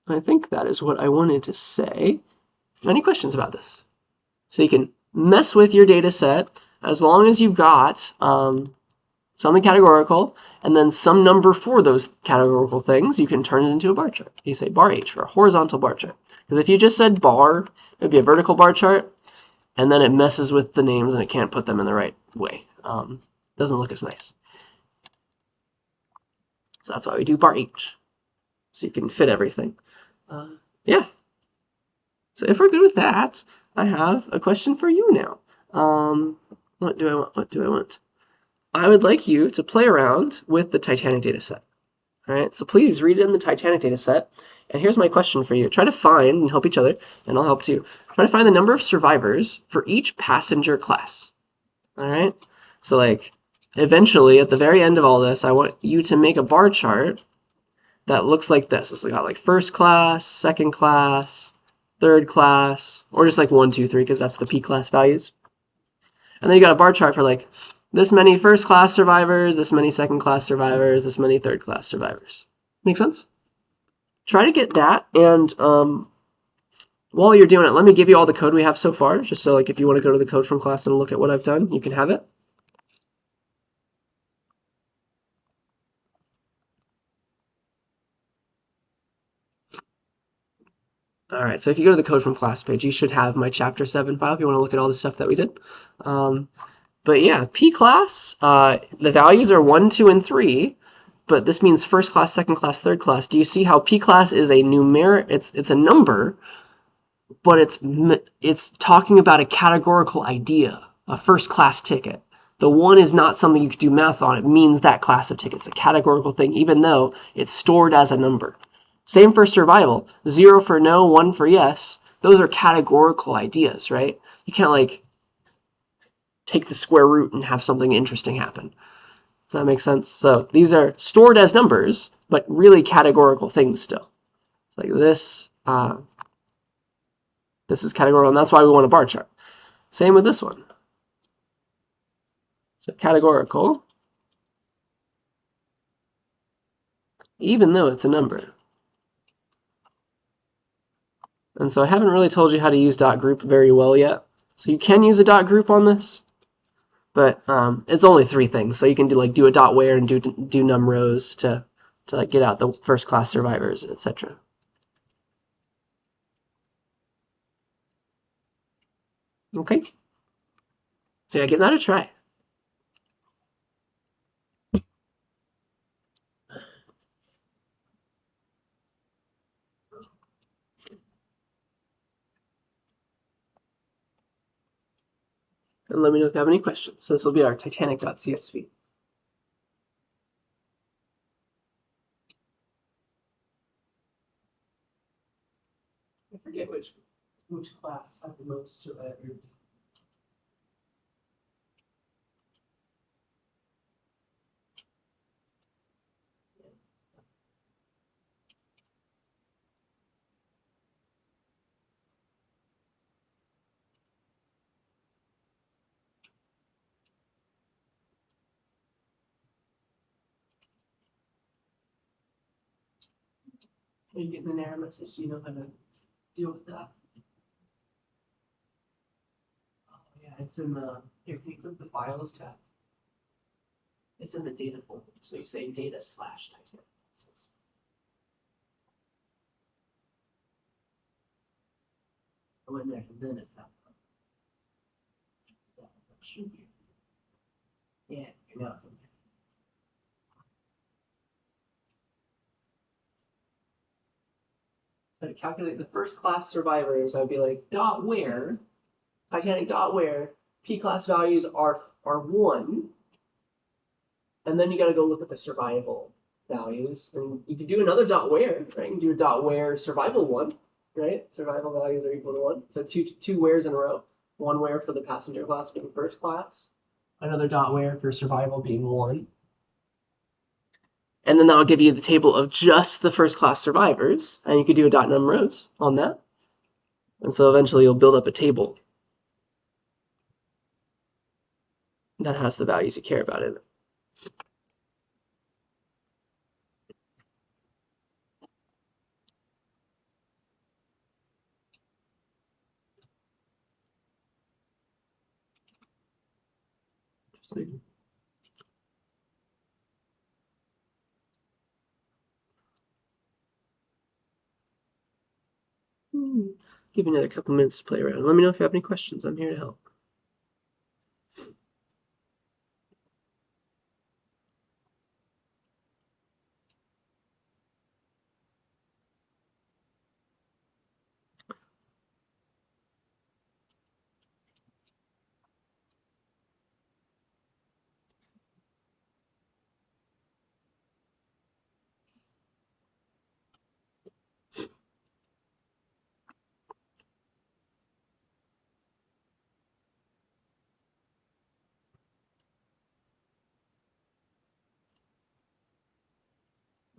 [SPEAKER 1] I think that is what I wanted to say. Any questions about this? So you can mess with your data set as long as you've got something categorical and then some number for those categorical things. You can turn it into a bar chart. You say bar H for a horizontal bar chart. Because if you just said bar, it would be a vertical bar chart, and then it messes with the names and it can't put them in the right way. Doesn't look as nice. So that's why we do bar H. So you can fit everything. Yeah. So if we're good with that, I have a question for you now. What do I want? I would like you to play around with the Titanic data set. All right, so please read in the Titanic data set. And here's my question for you. Try to find, and help each other, and I'll help too. Try to find the number of survivors for each passenger class. All right? So, like, eventually, at the very end of all this, I want you to make a bar chart that looks like this. It's got, like, first class, second class, third class, or just, like, 1, 2, 3, because that's the P class values. And then you got a bar chart for, like, this many first class survivors, this many second class survivors, this many third class survivors. Make sense? Try to get that, and while you're doing it, let me give you all the code we have so far, just so, like, if you want to go to the code from class and look at what I've done, you can have it. All right, so if you go to the code from class page, you should have my chapter 7 file if you want to look at all the stuff that we did. But yeah, P class, the values are 1, 2, and 3. But this means first class, second class, third class. Do you see how P class is a numeric? It's a number, but it's talking about a categorical idea, a first class ticket. The 1 is not something you could do math on. It means that class of tickets, a categorical thing, even though it's stored as a number. Same for survival. 0 for no, 1 for yes. Those are categorical ideas, right? You can't, like, take the square root and have something interesting happen. Does that make sense? So these are stored as numbers, but really categorical things still. Like this, this is categorical, and that's why we want a bar chart. Same with this one. So categorical, even though it's a number. And so I haven't really told you how to use dot group very well yet. So you can use a dot group on this, but it's only 3 things. So you can do a dot where and do numRows to like get out the first class survivors, etc. Okay. So yeah, give that a try. And let me know if you have any questions. So this will be our Titanic.csv. I forget which class had the most survivors. When you get an error message, you know how to deal with that. Oh yeah, it's in the here. Can you click the files tab? It's in the data folder. So you say data/Titanic. Go in there, and then it's that. That should be. Yeah, now it's in there. So to calculate the first class survivors, I'd be like dot where Titanic dot where P class values are 1, and then you got to go look at the survival values, and you can do another dot where, right? You can do a dot where survival 1, right? Survival values are equal to 1, so two wheres in a row. One where for the passenger class being first class, another dot where for survival being 1. And then that'll give you the table of just the first class survivors, and you could do a dot numRows on that. And so eventually you'll build up a table that has the values you care about in it. Give you another couple minutes to play around. Let me know if you have any questions. I'm here to help.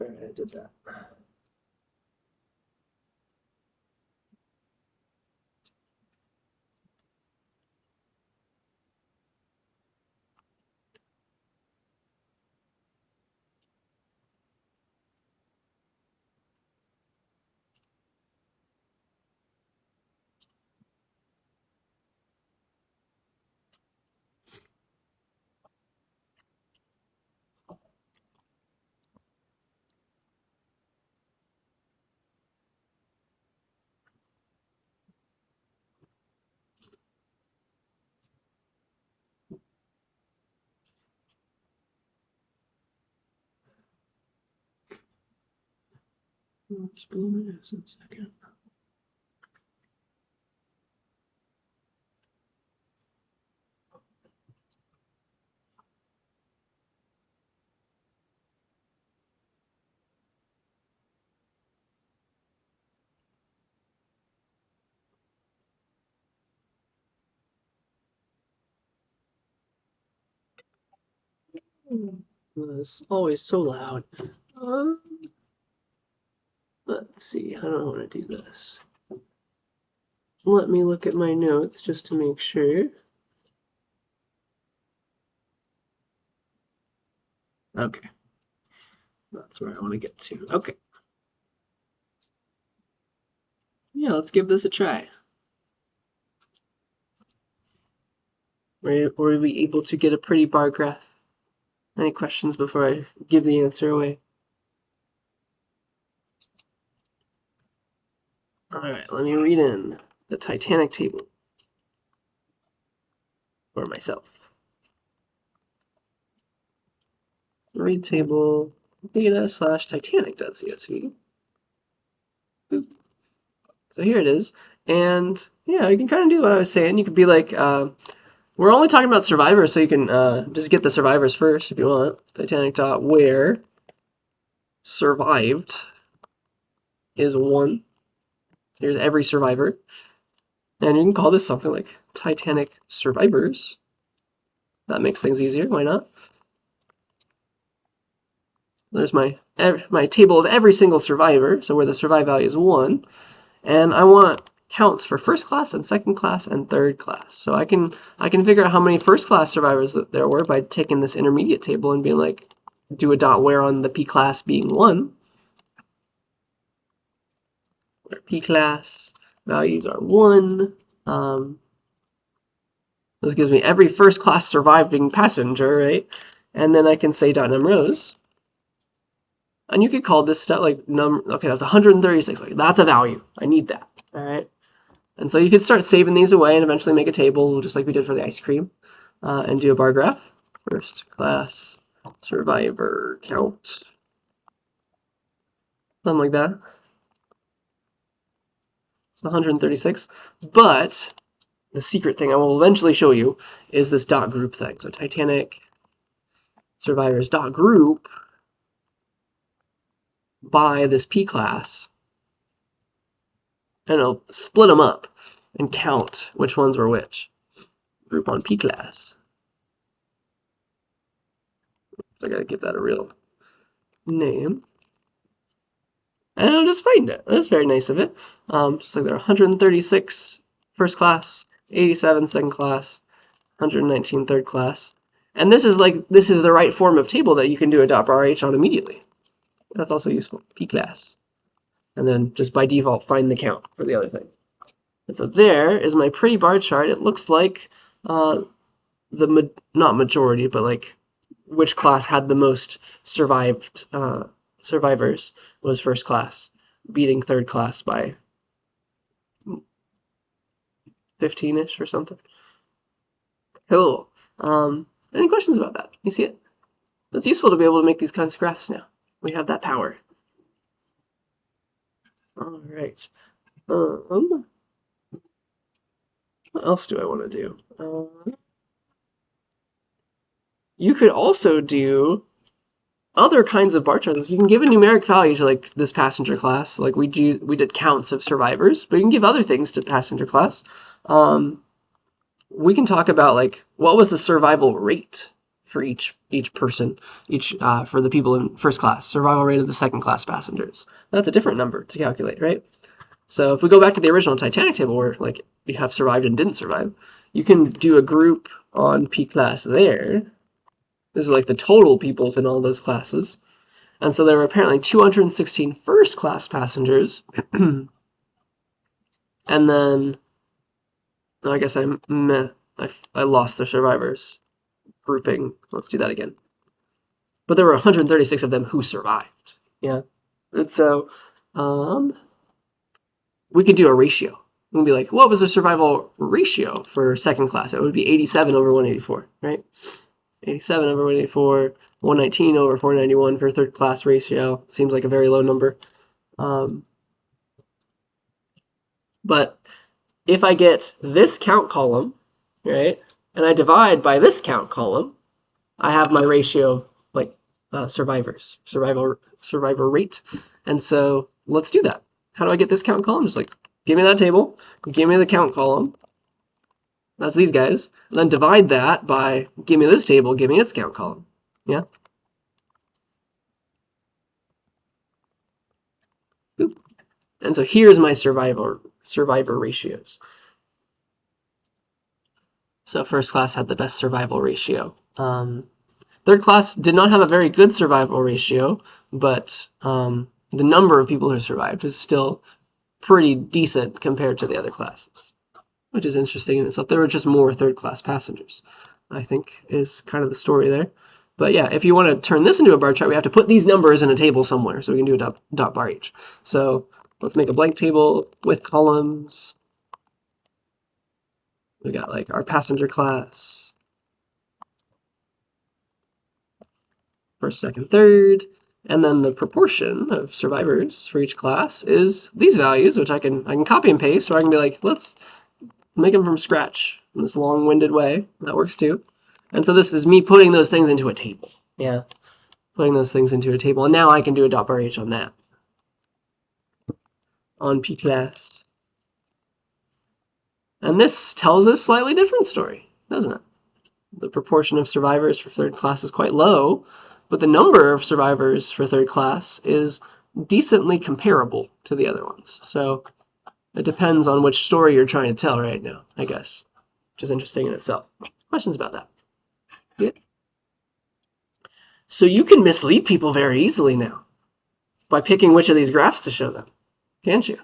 [SPEAKER 1] All right, I did that. Just blow my nose in a second. It's always so loud. Let's see. I don't want to do this. Let me look at my notes just to make sure. Okay. That's where I want to get to. Okay. yeah, let's give this a try. Were we able to get a pretty bar graph? Any questions before I give the answer away? All right, let me read in the Titanic table for myself. Read table data/titanic.csv. Boop. So here it is. And yeah, you can kind of do what I was saying. You could be like, we're only talking about survivors, so you can just get the survivors first if you want. Titanic.where survived is 1. Here's every survivor. And you can call this something like Titanic survivors. That makes things easier. Why not? There's my table of every single survivor, so where the survive value is 1. And I want counts for first class and second class and third class. So I can figure out how many first class survivors that there were by taking this intermediate table and being like, do a dot where on the P class being 1. Where P class values are 1. This gives me every first class surviving passenger, right? And then I can say dot num rows. And you could call this stuff like okay, that's 136. Like that's a value. I need that. All right. And so you could start saving these away and eventually make a table, just like we did for the ice cream, and do a bar graph. First class survivor count. Something like that. It's 136. But the secret thing I will eventually show you is this dot group thing. So Titanic survivors dot group by this P class, and I'll split them up and count which ones were which. Group on P class. I gotta give that a real name. And I'll just find it. That's very nice of it. Just like there are 136 first class, 87 second class, 119 third class. And this is the right form of table that you can do a .barh on immediately. That's also useful. P class. And then just by default, find the count for the other thing. And so there is my pretty bar chart. It looks like not majority, but like which class had the most survivors was first class, beating third class by 15-ish or something. Cool. Any questions about that? You see it? It's useful to be able to make these kinds of graphs now. We have that power. All right. What else do I want to do? You could also do other kinds of bar charts. You can give a numeric value to like this passenger class. Like we did counts of survivors, but you can give other things to passenger class. We can talk about like what was the survival rate for each person, for the people in first class, survival rate of the second class passengers. That's a different number to calculate, right? So if we go back to the original Titanic table where like we have survived and didn't survive, you can do a group on P class there. This is like the total peoples in all those classes. And so there were apparently 216 first class passengers. And then I guess I lost the survivors grouping. Let's do that again. But there were 136 of them who survived. Yeah. And so we could do a ratio. We can be like, what was the survival ratio for second class? It would be 87 over 184, right? 87 over 184, 119 over 491 for third class ratio. Seems like a very low number. But if I get this count column, right, and I divide by this count column, I have my ratio of like survival rate. And so let's do that. How do I get this count column? Just like give me that table, give me the count column. That's these guys. And then divide that by give me this table, give me its count column. Yeah. Oop. And so here's my survivor ratios. So first class had the best survival ratio. Third class did not have a very good survival ratio, but the number of people who survived is still pretty decent compared to the other classes, which is interesting in itself. There were just more third-class passengers, I think, is kind of the story there. But yeah, if you want to turn this into a bar chart, we have to put these numbers in a table somewhere, so we can do a dot bar each. So let's make a blank table with columns. We got like our passenger class, first, second, third, and then the proportion of survivors for each class is these values, which I can copy and paste, or I can be like, let's make them from scratch in this long-winded way. That works too. And so this is me putting those things into a table. Yeah, putting those things into a table, and now I can do a dot bar H on that. On P class. And this tells a slightly different story, doesn't it? The proportion of survivors for third class is quite low, but the number of survivors for third class is decently comparable to the other ones. So it depends on which story you're trying to tell right now, I guess, which is interesting in itself. Questions about that? Yeah. So you can mislead people very easily now by picking which of these graphs to show them, can't you?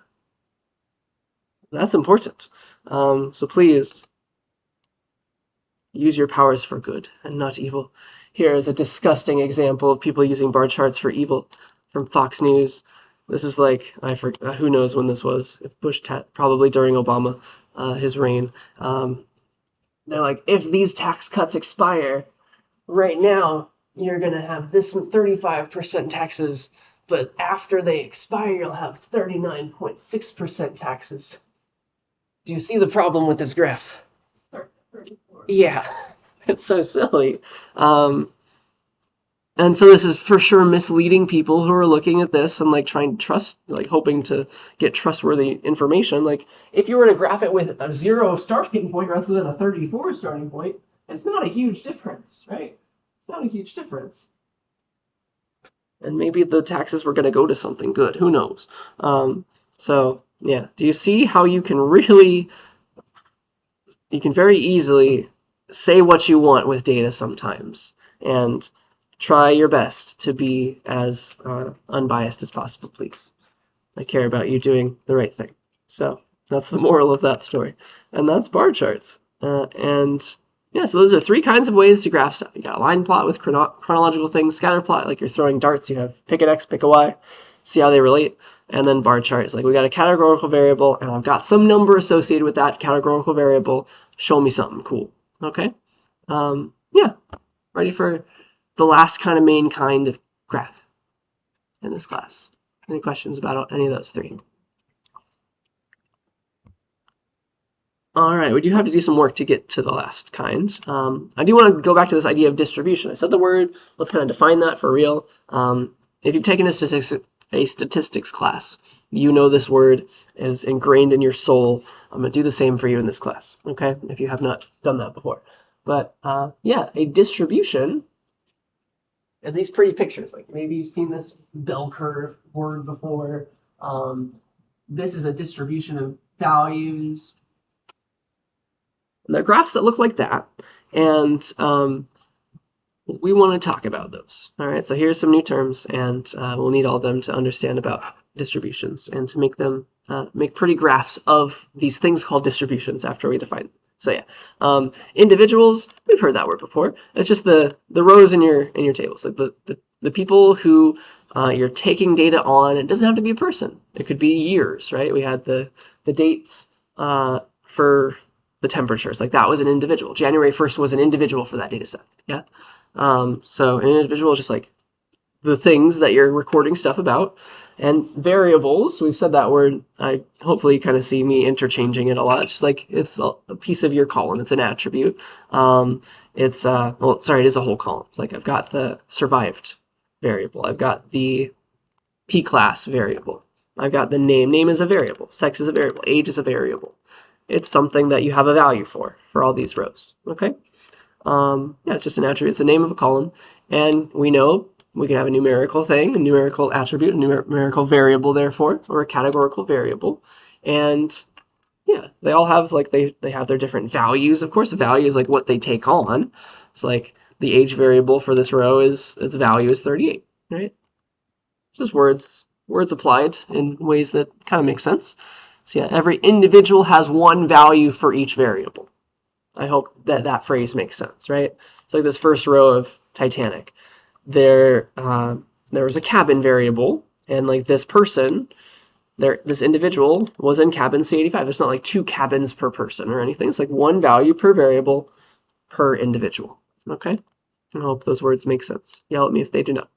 [SPEAKER 1] That's important. So please use your powers for good and not evil. Here is a disgusting example of people using bar charts for evil from Fox News. This is like, I forget, who knows when this was, if Bush, probably during Obama, his reign. They're like, if these tax cuts expire, right now, you're going to have this 35% taxes, but after they expire, you'll have 39.6% taxes. Do you see the problem with this graph?
[SPEAKER 4] Start at 34.
[SPEAKER 1] Yeah, it's so silly. And so this is for sure misleading people who are looking at this and like trying to trust, like hoping to get trustworthy information. Like if you were to graph it with a 0 starting point rather than a 34 starting point, it's not a huge difference, right? It's not a huge difference. And maybe the taxes were going to go to something good. Who knows? So yeah, do you see how you can very easily say what you want with data sometimes and try your best to be as unbiased as possible, please. I care about you doing the right thing. So that's the moral of that story. And that's bar charts. And yeah, so those are 3 kinds of ways to graph stuff. You got a line plot with chronological things, scatter plot, like you're throwing darts, you have pick an X, pick a Y, see how they relate. And then bar charts, like we got a categorical variable, and I've got some number associated with that categorical variable. Show me something cool. Okay? Yeah, ready for the last kind of main kind of graph in this class. Any questions about any of those 3? All right, we do have to do some work to get to the last kind. I do want to go back to this idea of distribution. I said the word. Let's kind of define that for real. If you've taken a statistics class, you know this word is ingrained in your soul. I'm going to do the same for you in this class, okay, if you have not done that before. But yeah, a distribution, and these pretty pictures, like maybe you've seen this bell curve word before. This is a distribution of values. And they're graphs that look like that, and we want to talk about those. All right, so here's some new terms, and we'll need all of them to understand about distributions and to make them make pretty graphs of these things called distributions after we define them. So yeah, individuals, we've heard that word before. It's just the rows in your tables, like the people who you're taking data on. It doesn't have to be a person. It could be years, right? We had the dates for the temperatures, like that was an individual. January 1st was an individual for that data set. Yeah. So an individual is just like the things that you're recording stuff about. And variables, we've said that word, I hopefully you kind of see me interchanging it a lot. It's just like it's a piece of your column. It's an attribute. It is a whole column. It's like I've got the survived variable. I've got the P class variable. I've got the name. Name is a variable. Sex is a variable. Age is a variable. It's something that you have a value for all these rows. Okay? Yeah, it's just an attribute. It's the name of a column. And we know we can have a numerical thing, a numerical attribute, a numerical variable, therefore, or a categorical variable. And yeah, they all have, like, they have their different values. Of course, the value is like what they take on. It's like the age variable for this row its value is 38, right? Just words words applied in ways that kind of make sense. So yeah, every individual has one value for each variable. I hope that that phrase makes sense, right? It's like this first row of Titanic. There was a cabin variable, and like this person, this individual was in cabin C85. It's not like 2 cabins per person or anything. It's like one value per variable per individual. Okay? I hope those words make sense. Yell at me if they do not.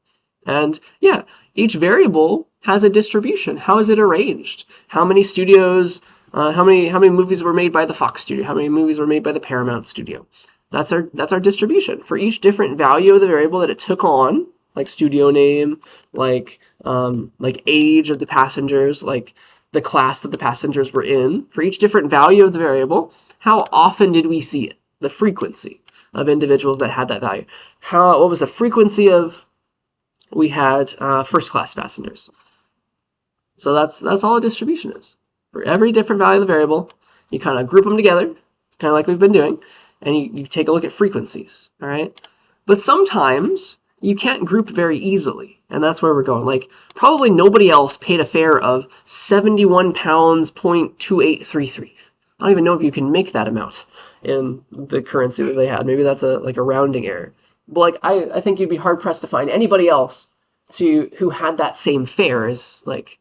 [SPEAKER 1] And yeah, each variable has a distribution. How is it arranged? How many studios, how many movies were made by the Fox studio? How many movies were made by the Paramount studio? That's our distribution. For each different value of the variable that it took on, like studio name, like age of the passengers, like the class that the passengers were in, for each different value of the variable, how often did we see it? The frequency of individuals that had that value. What was the frequency of, we had first class passengers. So that's all a distribution is. For every different value of the variable, you kind of group them together, kind of like we've been doing, and you take a look at frequencies, all right? But sometimes you can't group very easily, and that's where we're going. Like, probably nobody else paid a fare of 71 pounds, 0.2833. I don't even know if you can make that amount in the currency that they had. Maybe that's a rounding error. But like, I think you'd be hard pressed to find anybody else who had that same fare as like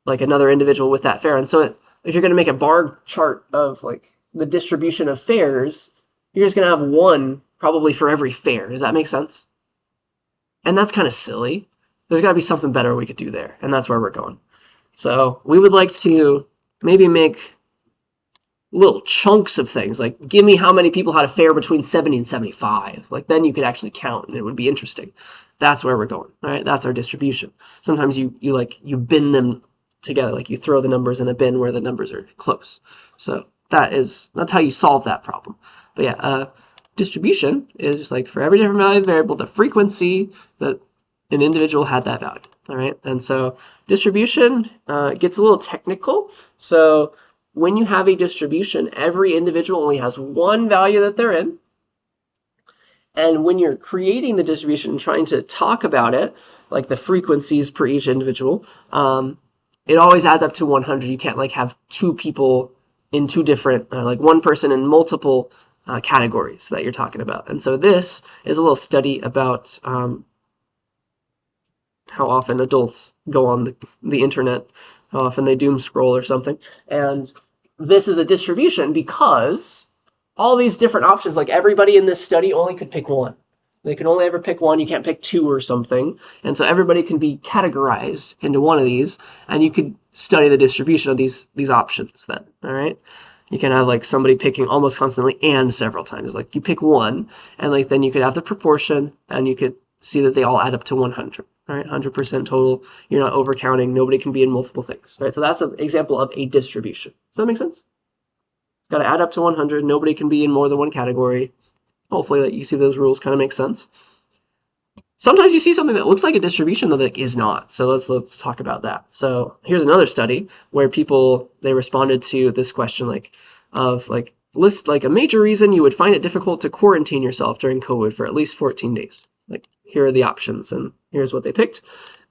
[SPEAKER 1] another individual with that fare. And so if you're going to make a bar chart of like the distribution of fares, you're just going to have one probably for every fare. Does that make sense? And that's kind of silly. There's got to be something better we could do there. And that's where we're going. So we would like to maybe make little chunks of things. Like, give me how many people had a fare between 70 and 75. Like, then you could actually count and it would be interesting. That's where we're going. All right. That's our distribution. Sometimes you bin them together. Like, you throw the numbers in a bin where the numbers are close. So that's how you solve that problem. But yeah, distribution is just like for every different value of the variable, the frequency that an individual had that value. All right. And so distribution gets a little technical. So when you have a distribution, every individual only has one value that they're in. And when you're creating the distribution and trying to talk about it, like the frequencies per each individual, it always adds up to 100. You can't like have 2 people in 2 different, like one person in multiple categories that you're talking about. And so this is a little study about how often adults go on the internet, how often they doom scroll or something. And this is a distribution because all these different options, like everybody in this study only could pick one. They can only ever pick one. You can't pick 2 or something. And so everybody can be categorized into one of these, and you could study the distribution of these options then, all right? You can have like somebody picking almost constantly and several times. Like you pick one, and like then you could have the proportion, and you could see that they all add up to 100. All right, 100% total. You're not overcounting. Nobody can be in multiple things. Right, so that's an example of a distribution. Does that make sense? It's got to add up to 100. Nobody can be in more than one category. Hopefully, that you see those rules kind of make sense. Sometimes you see something that looks like a distribution that is not. So let's talk about that. So here's another study where they responded to this question list like a major reason you would find it difficult to quarantine yourself during COVID for at least 14 days. Like, here are the options, and here's what they picked.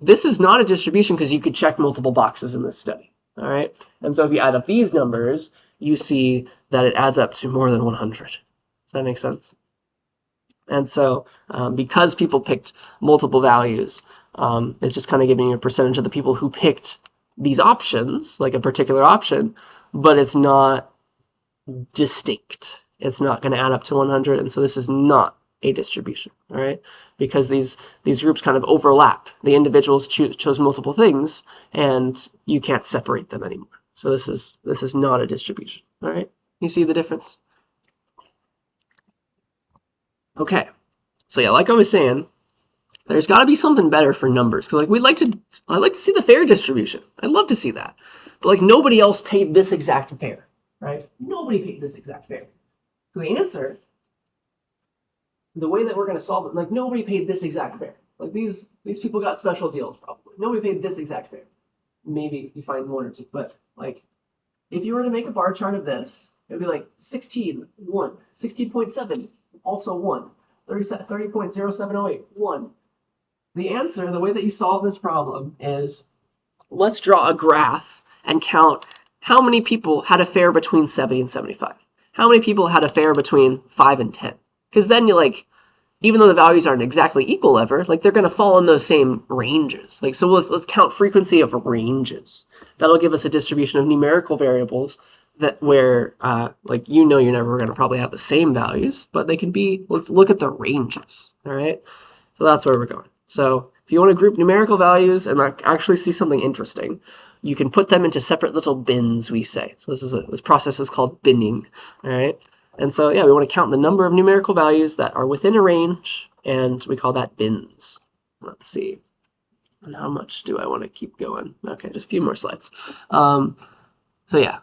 [SPEAKER 1] This is not a distribution because you could check multiple boxes in this study. All right. And so if you add up these numbers, you see that it adds up to more than 100. Does that make sense? And so because people picked multiple values, it's just kind of giving you a percentage of the people who picked these options, like a particular option, but it's not distinct. It's not going to add up to 100. And so this is not a distribution, all right? Because these groups kind of overlap. The individuals chose multiple things, and you can't separate them anymore. So this is not a distribution, all right? You see the difference? Okay, so yeah, like I was saying, there's got to be something better for numbers, because like I'd like to see the fare distribution. I'd love to see that, but like nobody else paid this exact fare, right? Nobody paid this exact fare. So the answer, the way that we're going to solve it, like nobody paid this exact fare. Like these people got special deals probably. Nobody paid this exact fare. Maybe you find 1 or 2, but like if you were to make a bar chart of this, it'd be like 16, 1, 16.7. Also 1, 30.0708, 1. The answer, the way that you solve this problem is let's draw a graph and count how many people had a fare between 70 and 75. How many people had a fare between 5 and 10? Because then you're like, even though the values aren't exactly equal ever, like they're going to fall in those same ranges. Like, so let's count frequency of ranges. That'll give us a distribution of numerical variables that where, like, you're never going to probably have the same values, but they can be, let's look at the ranges. All right. So that's where we're going. So if you want to group numerical values and actually see something interesting, you can put them into separate little bins, we say. So this process is called binning. All right. And so, yeah, we want to count the number of numerical values that are within a range, and we call that bins. Let's see. And how much do I want to keep going? Okay, just a few more slides. So, yeah,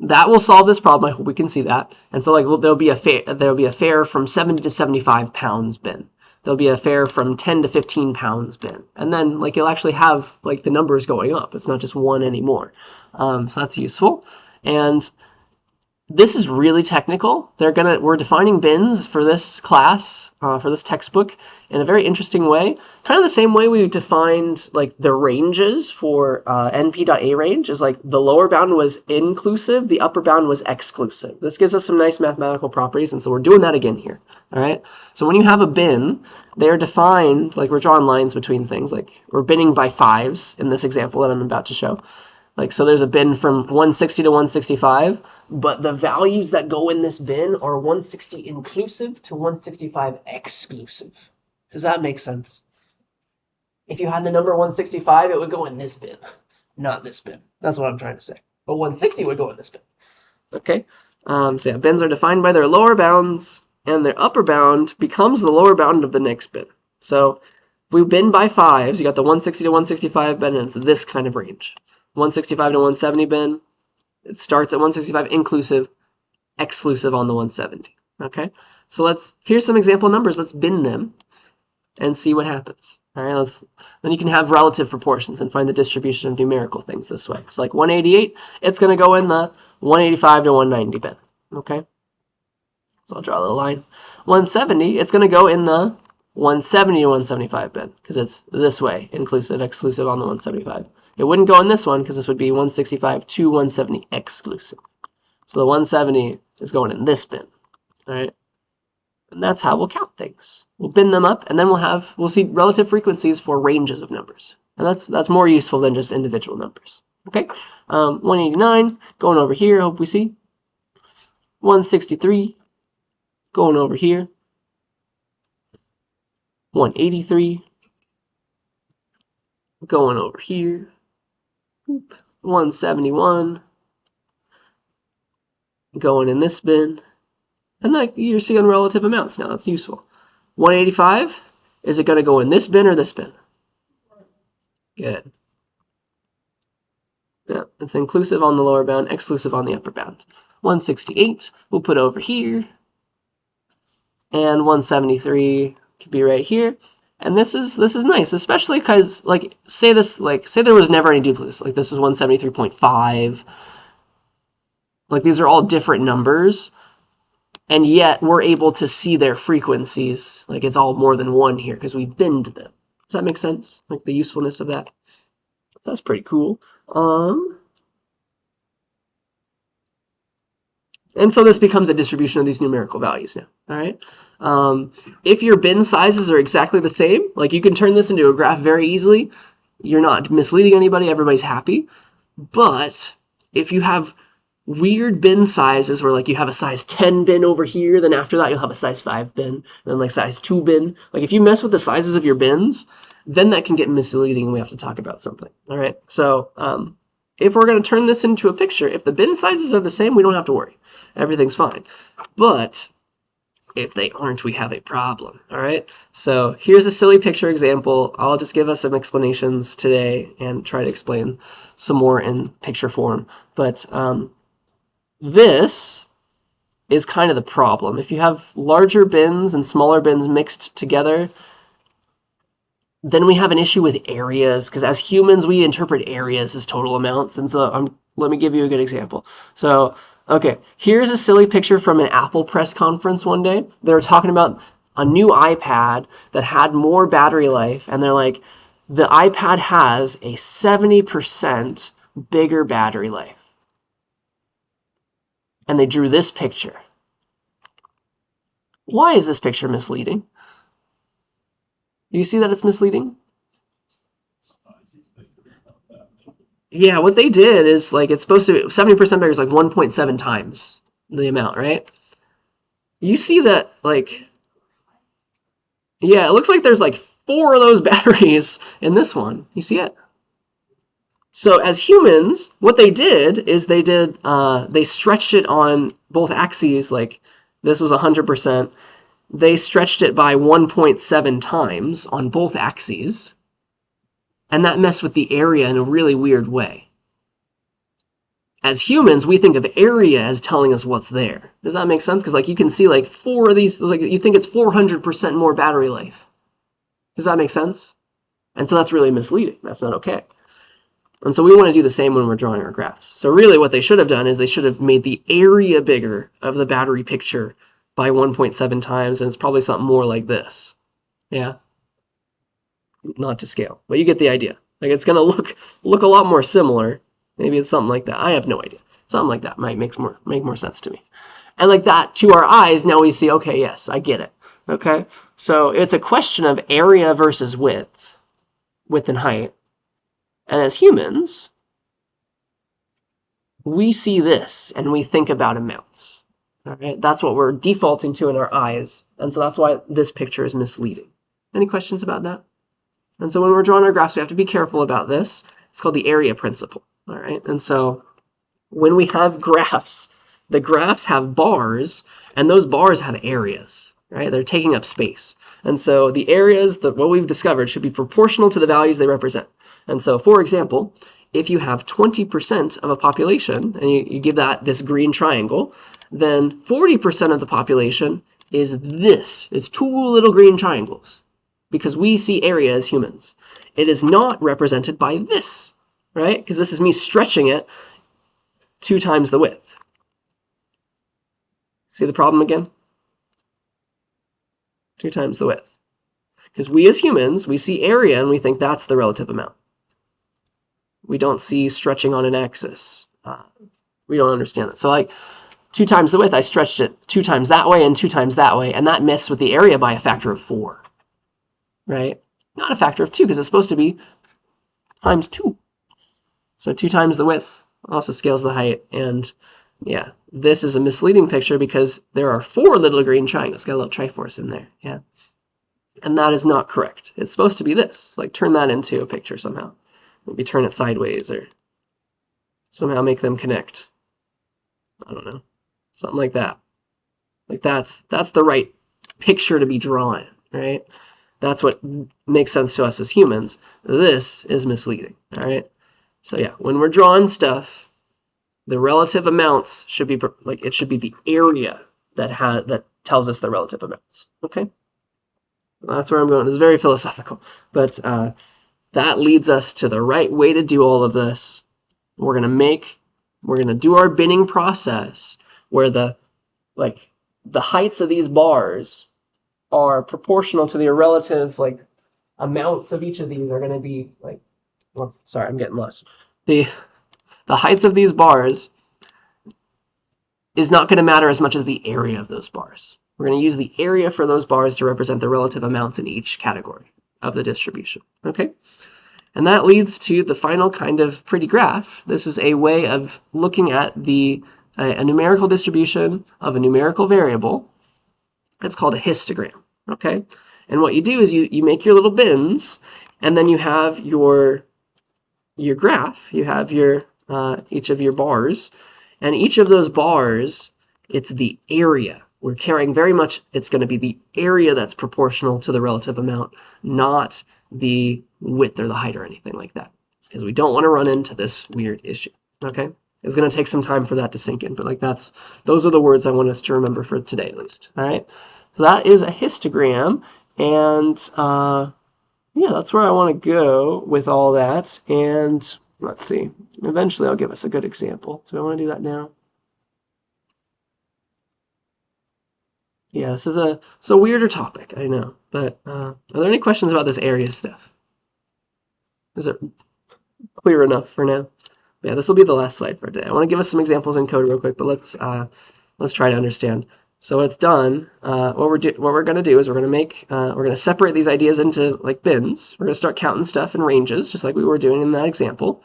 [SPEAKER 1] that will solve this problem. I hope we can see that. And so, like, there'll be a fare from 70 to 75 pounds bin. There'll be a fare from 10 to 15 pounds bin. And then, like, you'll actually have, like, the numbers going up. It's not just one anymore. So that's useful. And this is really technical. We're defining bins for this class, for this textbook, in a very interesting way. Kind of the same way we defined like the ranges for np.arange, is like the lower bound was inclusive, the upper bound was exclusive. This gives us some nice mathematical properties, and so we're doing that again here. All right. So when you have a bin, they're defined, like we're drawing lines between things, like we're binning by fives in this example that I'm about to show. Like, so there's a bin from 160 to 165, but the values that go in this bin are 160 inclusive to 165 exclusive. Does that make sense? If you had the number 165, it would go in this bin, not this bin. That's what I'm trying to say. But 160 would go in this bin. Okay? So yeah, bins are defined by their lower bounds, and their upper bound becomes the lower bound of the next bin. So if we bin by fives, you got the 160 to 165 bin, and it's this kind of range. 165 to 170 bin, it starts at 165 inclusive, exclusive on the 170. Okay, so here's some example numbers. Let's bin them and see what happens. All right, then you can have relative proportions and find the distribution of numerical things this way. So like 188, it's going to go in the 185 to 190 bin. Okay, so I'll draw a little line. 170, it's going to go in the 170 to 175 bin because it's this way, inclusive, exclusive on the 175. It wouldn't go in this one because this would be 165 to 170 exclusive. So the 170 is going in this bin. All right. And that's how we'll count things. We'll bin them up, and then we'll see relative frequencies for ranges of numbers. And that's more useful than just individual numbers. Okay. 189 going over here, I hope we see. 163 going over here. 183 going over here. 171 going in this bin. And like you're seeing relative amounts now. That's useful. 185, is it going to go in this bin or this bin? Good. Yeah, it's inclusive on the lower bound, exclusive on the upper bound. 168 we'll put over here. And 173 could be right here. And this is nice, especially because say there was never any duplicates. Like this was 173.5. Like these are all different numbers, and yet we're able to see their frequencies. Like it's all more than one here because we binned them. Does that make sense? Like the usefulness of that. That's pretty cool. And so this becomes a distribution of these numerical values now. All right. If your bin sizes are exactly the same, like you can turn this into a graph very easily. You're not misleading anybody. Everybody's happy. But if you have weird bin sizes where like you have a size 10 bin over here, then after that you'll have a size 5 bin, then like size 2 bin. Like if you mess with the sizes of your bins, then that can get misleading and we have to talk about something. All right. So if we're going to turn this into a picture, if the bin sizes are the same, we don't have to worry. Everything's fine. But if they aren't, we have a problem. All right. So here's a silly picture example. I'll just give us some explanations today and try to explain some more in picture form. But this is kind of the problem. If you have larger bins and smaller bins mixed together, then we have an issue with areas, because as humans, we interpret areas as total amounts. And so let me give you a good example. So, okay, here's a silly picture from an Apple press conference one day. They were talking about a new iPad that had more battery life, and they're like, the iPad has a 70% bigger battery life. And they drew this picture. Why is this picture misleading? Do you see that it's misleading? Yeah, what they did is like it's supposed to be 70% bigger is like 1.7 times the amount, right? You see that like, yeah, it looks like there's like 4 of those batteries in this one. You see it? So as humans, what they did is they stretched it on both axes. Like this was 100%. They stretched it by 1.7 times on both axes. And that messed with the area in a really weird way. As humans, we think of area as telling us what's there. Does that make sense? Because like you can see like 4 of these, like you think it's 400% more battery life. Does that make sense? And so that's really misleading. That's not okay. And so we want to do the same when we're drawing our graphs. So really what they should have done is they should have made the area bigger of the battery picture by 1.7 times. And it's probably something more like this. Yeah. Not to scale, but you get the idea. Like it's going to look a lot more similar. Maybe it's something like that. I have no idea. Something like that might make more sense to me. And like that to our eyes, now we see, okay, yes, I get it. Okay. So it's a question of area versus width and height. And as humans, we see this and we think about amounts. All right. That's what we're defaulting to in our eyes. And so that's why this picture is misleading. Any questions about that? And so when we're drawing our graphs, we have to be careful about this. It's called the area principle. All right. And so when we have graphs, the graphs have bars, and those bars have areas, right? They're taking up space. And so the areas, what we've discovered, should be proportional to the values they represent. And so, for example, if you have 20% of a population, and you give that this green triangle, then 40% of the population is this. It's 2 little green triangles. Because we see area as humans. It is not represented by this, right? Because this is me stretching it 2 times the width. See the problem again? 2 times the width. Because we as humans, we see area and we think that's the relative amount. We don't see stretching on an axis. We don't understand that. So like 2 times the width, I stretched it 2 times that way and 2 times that way, and that messed with the area by a factor of 4. Right? Not a factor of 2 because it's supposed to be times 2. So 2 times the width also scales the height. And yeah, this is a misleading picture because there are 4 little green triangles. Got a little Triforce in there. Yeah. And that is not correct. It's supposed to be this. Like turn that into a picture somehow. Maybe turn it sideways or somehow make them connect. I don't know. Something like that. Like that's the right picture to be drawn, right? That's what makes sense to us as humans. This is misleading, all right? So yeah, when we're drawing stuff, the relative amounts should be like it should be the area that tells us the relative amounts, okay? Well, that's where I'm going. This is very philosophical, but that leads us to the right way to do all of this. We're gonna do our binning process where the heights of these bars are proportional to the relative amounts of each of these are going to be sorry, I'm getting lost. The heights of these bars is not going to matter as much as the area of those bars. We're going to use the area for those bars to represent the relative amounts in each category of the distribution. Okay? And that leads to the final kind of pretty graph. This is a way of looking at a numerical distribution of a numerical variable. It's called a histogram, okay? And what you do is you make your little bins, and then you have your graph. You have your each of your bars, and each of those bars, it's the area. We're caring very much, it's going to be the area that's proportional to the relative amount, not the width or the height or anything like that, because we don't want to run into this weird issue, okay? It's going to take some time for that to sink in, but those are the words I want us to remember for today at least. All right. So that is a histogram, and yeah, that's where I want to go with all that. And let's see. Eventually, I'll give us a good example. Do I want to do that now? Yeah, this is a weirder topic, I know. But are there any questions about this area stuff? Is it clear enough for now? Yeah, this will be the last slide for today. I want to give us some examples in code real quick, but let's try to understand. So when it's done, what we're going to do is we're going to separate these ideas into like bins. We're going to start counting stuff in ranges, just like we were doing in that example.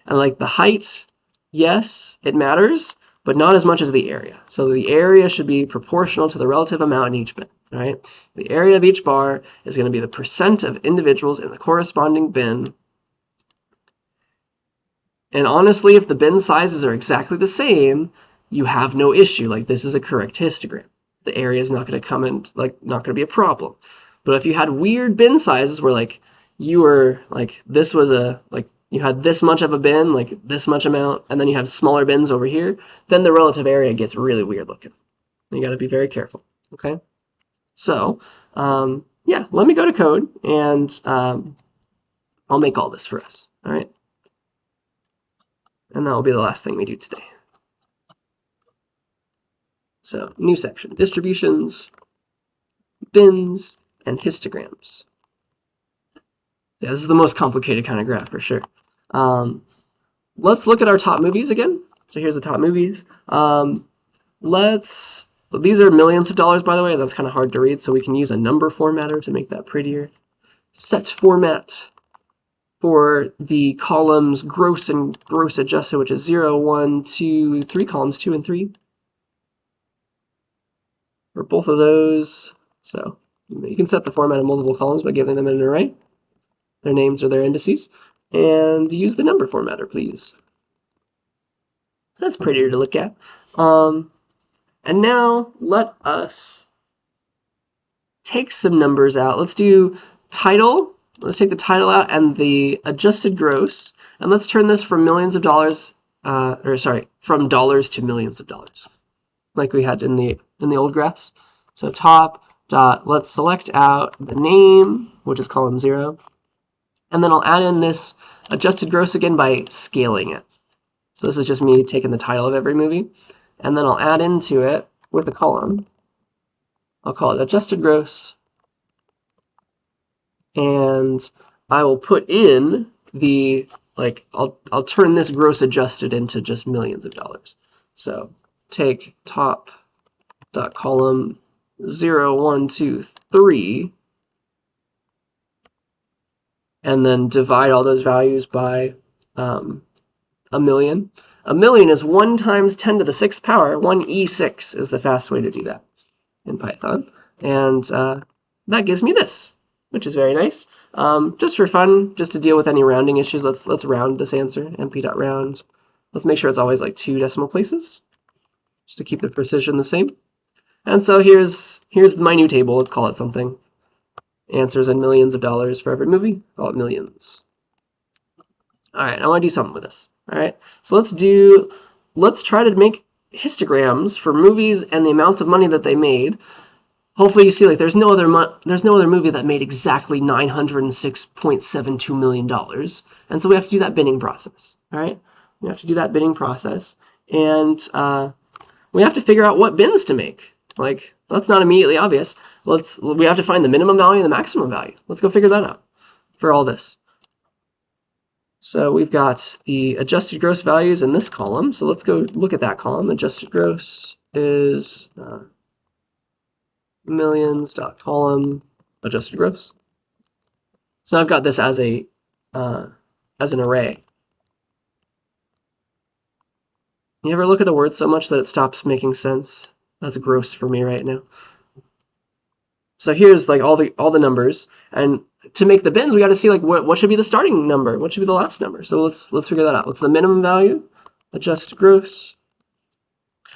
[SPEAKER 1] And like the height, yes, it matters, but not as much as the area. So the area should be proportional to the relative amount in each bin, right? The area of each bar is going to be the percent of individuals in the corresponding bin. And honestly, if the bin sizes are exactly the same, you have no issue. Like, this is a correct histogram. The area is not going to come in, like, not going to be a problem. But if you had weird bin sizes where, like, you were, like, this was a, like, you had this much of a bin, like this much amount, and then you have smaller bins over here, then the relative area gets really weird looking. You got to be very careful, okay? So, yeah, let me go to code, and I'll make all this for us, all right? And that will be the last thing we do today. So, new section, distributions, bins, and histograms. Yeah, this is the most complicated kind of graph for sure. Let's look at our top movies again. So here's the top movies. These are millions of dollars, by the way. That's kind of hard to read, so we can use a number formatter to make that prettier. Set format for the columns gross and gross adjusted, which is 0, 1, 2, 3, columns 2 and 3. For both of those. So you can set the format of multiple columns by giving them an array, their names or their indices, and use the number formatter, please. So that's prettier to look at. And now let us take some numbers out. Let's do title. Let's take the title out and the adjusted gross, and let's turn this from millions of dollars, from dollars to millions of dollars, like we had in the old graphs. So top dot. Let's select out the name, which is column 0, and then I'll add in this adjusted gross again by scaling it. So this is just me taking the title of every movie, and then I'll add into it with a column. I'll call it adjusted gross, and I will put in the, like, I'll turn this gross adjusted into just millions of dollars. So take top dot column 0, 1, 2, 3, and then divide all those values by a million. A million is 1 times 10 to the 6th power. 1e6 is the fast way to do that in Python. And that gives me this, which is very nice. Just for fun, just to deal with any rounding issues, let's round this answer, np.round. Let's make sure it's always like 2 decimal places, just to keep the precision the same. And so here's my new table. Let's call it something. Answers in millions of dollars for every movie. Call it millions. All right, I want to do something with this. All right, so let's try to make histograms for movies and the amounts of money that they made. Hopefully you see, like, there's no other movie that made exactly $906.72 million. And so we have to do that binning process. All right, we have to do that binning process, and we have to figure out what bins to make. Like, that's not immediately obvious. We have to find the minimum value and the maximum value. Let's go figure that out for all this. So we've got the adjusted gross values in this column. So let's go look at that column. Adjusted gross is millions.column adjusted gross. So I've got this as an array. You ever look at a word so much that it stops making sense? That's gross for me right now. So here's like all the numbers, and to make the bins, we got to see like what should be the starting number, what should be the last number. So let's figure that out. What's the minimum value? Adjusted gross.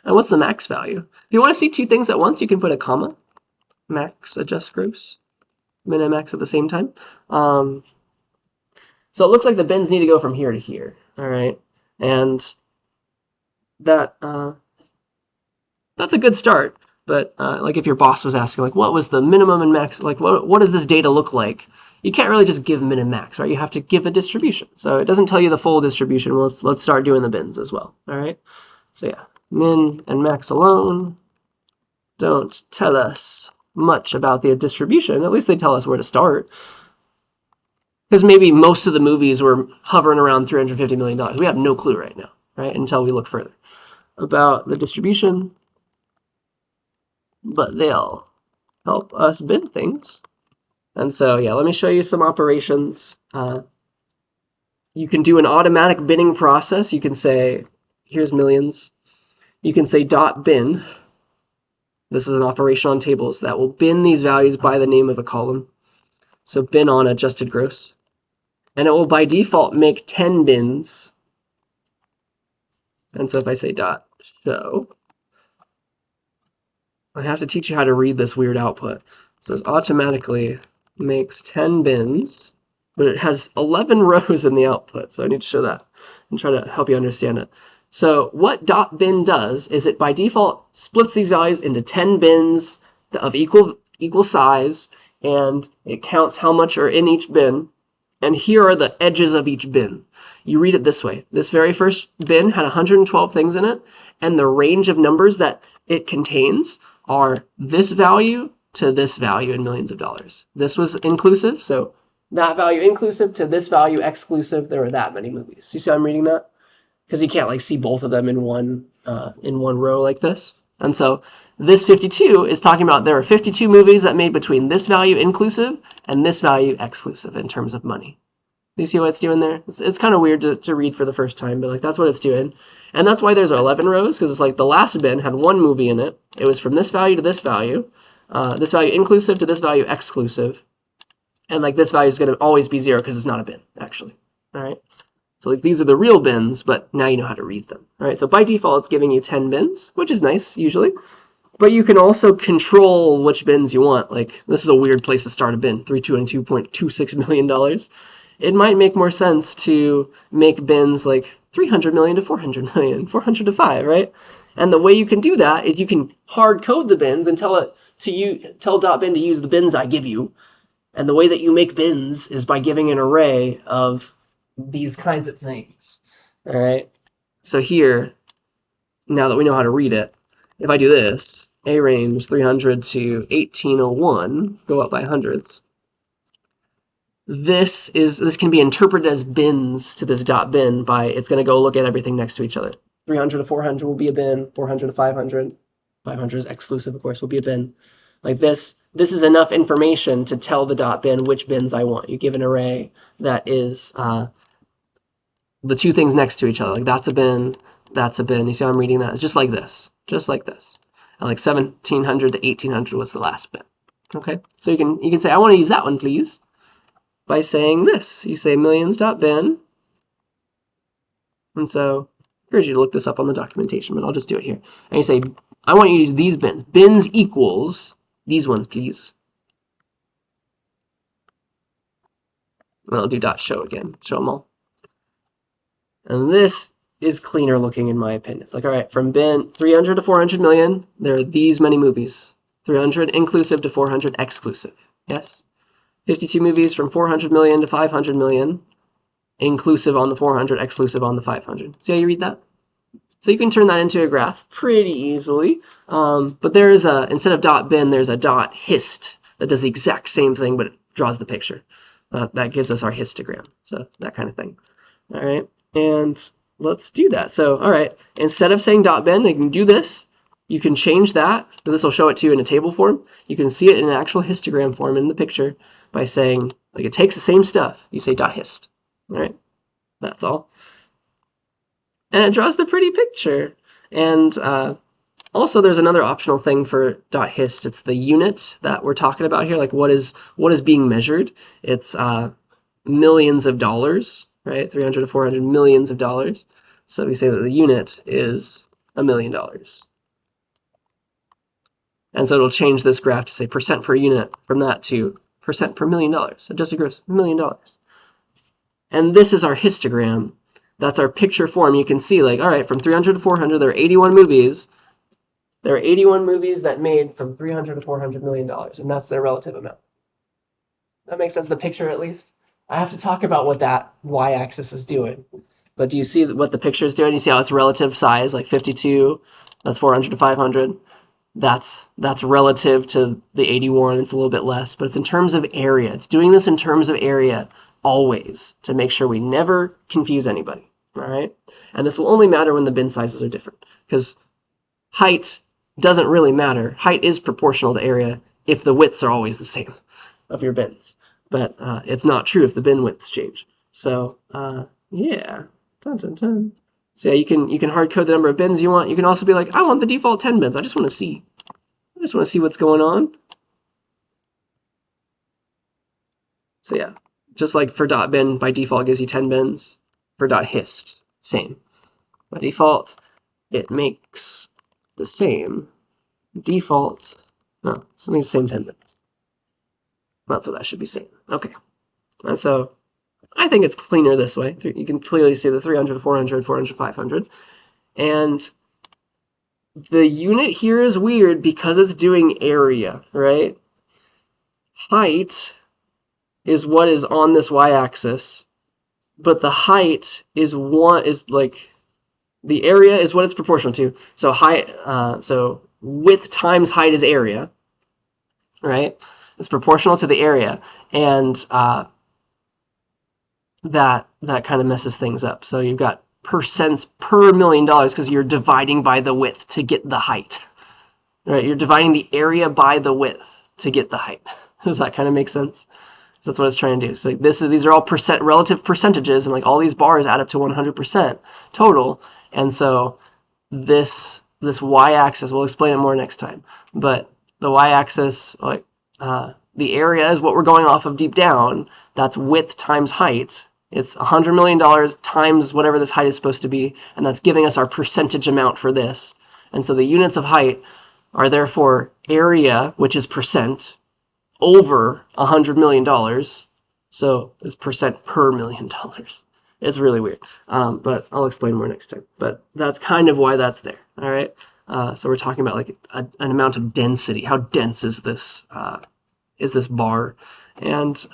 [SPEAKER 1] And what's the max value? If you want to see 2 things at once, you can put a comma. Max, adjust gross, min and max at the same time. So it looks like the bins need to go from here to here. All right, and that that's a good start. But like if your boss was asking, like, what was the minimum and max, like what does this data look like? You can't really just give min and max, right? You have to give a distribution. So it doesn't tell you the full distribution. Well, let's start doing the bins as well. All right. So yeah, min and max alone don't tell us much about the distribution. At least they tell us where to start. Because maybe most of the movies were hovering around $350 million. We have no clue right now, right? Until we look further about the distribution. But they'll help us bid things. And so, yeah, let me show you some operations. You can do an automatic bidding process. You can say, here's millions. You can say .bin. This is an operation on tables that will bin these values by the name of a column. So bin on adjusted gross. And it will by default make 10 bins. And so if I say .show, I have to teach you how to read this weird output. So this automatically makes 10 bins, but it has 11 rows in the output. So I need to show that and try to help you understand it. So what .bin does is it by default splits these values into 10 bins of equal size, and it counts how much are in each bin. And here are the edges of each bin. You read it this way. This very first bin had 112 things in it, and the range of numbers that it contains are this value to this value in millions of dollars. This was inclusive, so that value inclusive to this value exclusive. There were that many movies. You see how I'm reading that? Because you can't like see both of them in one row like this. And so this 52 is talking about there are 52 movies that made between this value inclusive and this value exclusive in terms of money. Do you see what it's doing there? It's kind of weird to read for the first time, but like that's what it's doing. And that's why there's 11 rows, because it's like the last bin had one movie in it. It was from this value to this value inclusive to this value exclusive. And like this value is going to always be 0 because it's not a bin, actually. All right. So like these are the real bins, but now you know how to read them. All right. So by default, it's giving you 10 bins, which is nice usually. But you can also control which bins you want. Like this is a weird place to start a bin, $322.26 million. It might make more sense to make bins like 300 million to 400 million, 400 to 5, right? And the way you can do that is you can hard code the bins and tell .bin to use the bins I give you. And the way that you make bins is by giving an array of these kinds of things. All right. So here, now that we know how to read it, if I do this, A range 300 to 1801, go up by hundreds. This can be interpreted as bins to this .bin by it's going to go look at everything next to each other. 300 to 400 will be a bin. 400 to 500. 500 is exclusive, of course, will be a bin. Like this is enough information to tell the .bin which bins I want. You give an array that is the two things next to each other. Like that's a bin, that's a bin. You see how I'm reading that? It's just like this. Just like this. And like 1700 to 1800 was the last bin. Okay? So you can say, I want to use that one, please, by saying this. You say millions.bin. And so I encourage you to look this up on the documentation, but I'll just do it here. And you say, I want you to use these bins. Bins equals these ones, please. And I'll do .show again. Show them all. And this is cleaner looking in my opinion. It's like, all right, from bin 300 to 400 million, there are these many movies. 300 inclusive to 400 exclusive. Yes? 52 movies from 400 million to 500 million, inclusive on the 400, exclusive on the 500. See how you read that? So you can turn that into a graph pretty easily. But there is instead of .bin, there's a .hist that does the exact same thing, but it draws the picture. That gives us our histogram. So that kind of thing. All right. And let's do that. So, all right, instead of saying .bin, you can do this. You can change that. This will show it to you in a table form. You can see it in an actual histogram form in the picture by saying, like, it takes the same stuff. You say .hist. All right. That's all. And it draws the pretty picture. And also, there's another optional thing for .hist. It's the unit that we're talking about here. Like, what is being measured? It's millions of dollars, right? 300 to 400 millions of dollars. So we say that the unit is $1 million. And so it'll change this graph to say percent per unit from that to percent per $1 million. Adjusted gross, $1 million. And this is our histogram. That's our picture form. You can see, like, all right, from 300 to 400, there are 81 movies. There are 81 movies that made from 300 to 400 million dollars, and that's their relative amount. That makes sense, the picture at least? I have to talk about what that y-axis is doing. But do you see what the picture is doing? You see how it's relative size, like 52, that's 400 to 500. That's relative to the 81, it's a little bit less, but it's in terms of area. It's doing this in terms of area always, to make sure we never confuse anybody. All right. And this will only matter when the bin sizes are different, because height doesn't really matter. Height is proportional to area if the widths are always the same of your bins. But it's not true if the bin widths change. So yeah. Dun, dun, dun. So yeah, you can hard code the number of bins you want. You can also be like, I want the default 10 bins. I just want to see what's going on. So yeah, just like for .bin by default gives you 10 bins. For .hist, same. By default, it makes the same default. No, something's the same 10 bins. That's what I should be saying. Okay. And so I think it's cleaner this way. You can clearly see the 300, 400, 400, 500. And the unit here is weird because it's doing area, right? Height is what is on this y-axis, but the height is like the area is what it's proportional to. So so width times height is area, right? It's proportional to the area, and that kind of messes things up. So you've got percents per $1 million because you're dividing by the width to get the height, right? You're dividing the area by the width to get the height. Does that kind of make sense? So that's what it's trying to do. So these are all relative percentages, and like all these bars add up to 100% total. And so this y-axis, we'll explain it more next time, but the y-axis, like the area is what we're going off of deep down. That's width times height. It's $100 million times whatever this height is supposed to be, and that's giving us our percentage amount for this. And so the units of height are therefore area, which is percent, over $100 million. So it's percent per $1 million. It's really weird, but I'll explain more next time. But that's kind of why that's there. All right. So we're talking about like an amount of density. How dense is this bar? And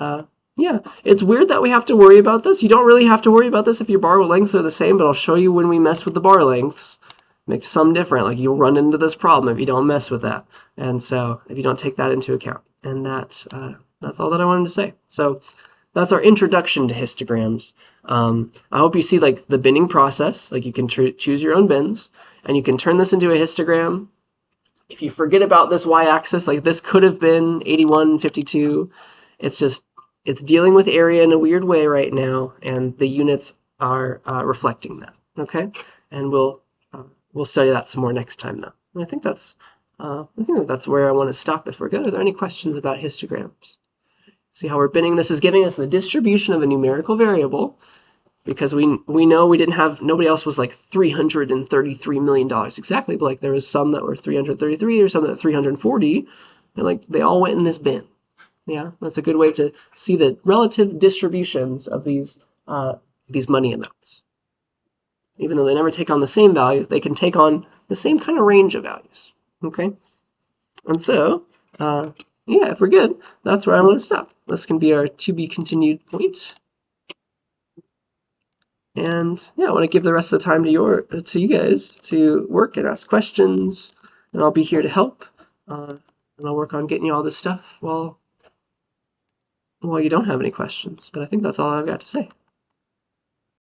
[SPEAKER 1] yeah, it's weird that we have to worry about this. You don't really have to worry about this if your bar lengths are the same, but I'll show you when we mess with the bar lengths. Makes some different. Like you'll run into this problem if you don't mess with that. And so if you don't take that into account. And that's all that I wanted to say. So that's our introduction to histograms. I hope you see like the binning process. Like you can choose your own bins, and you can turn this into a histogram. If you forget about this y-axis, like this could have been 81, 52. It's dealing with area in a weird way right now, and the units are reflecting that. Okay, and we'll study that some more next time though. And I think that's where I want to stop if we're good. Are there any questions about histograms? See how we're binning? This is giving us the distribution of a numerical variable, because we know nobody else was like $333 million exactly, but like there was some that were 333 or some that were 340, and like they all went in this bin. Yeah, that's a good way to see the relative distributions of these money amounts. Even though they never take on the same value, they can take on the same kind of range of values. Okay? And so, yeah, if we're good, that's where I'm going to stop. This can be our to be continued point. And yeah, I want to give the rest of the time to you guys to work and ask questions, and I'll be here to help. And I'll work on getting you all this stuff while you don't have any questions. But I think that's all I've got to say.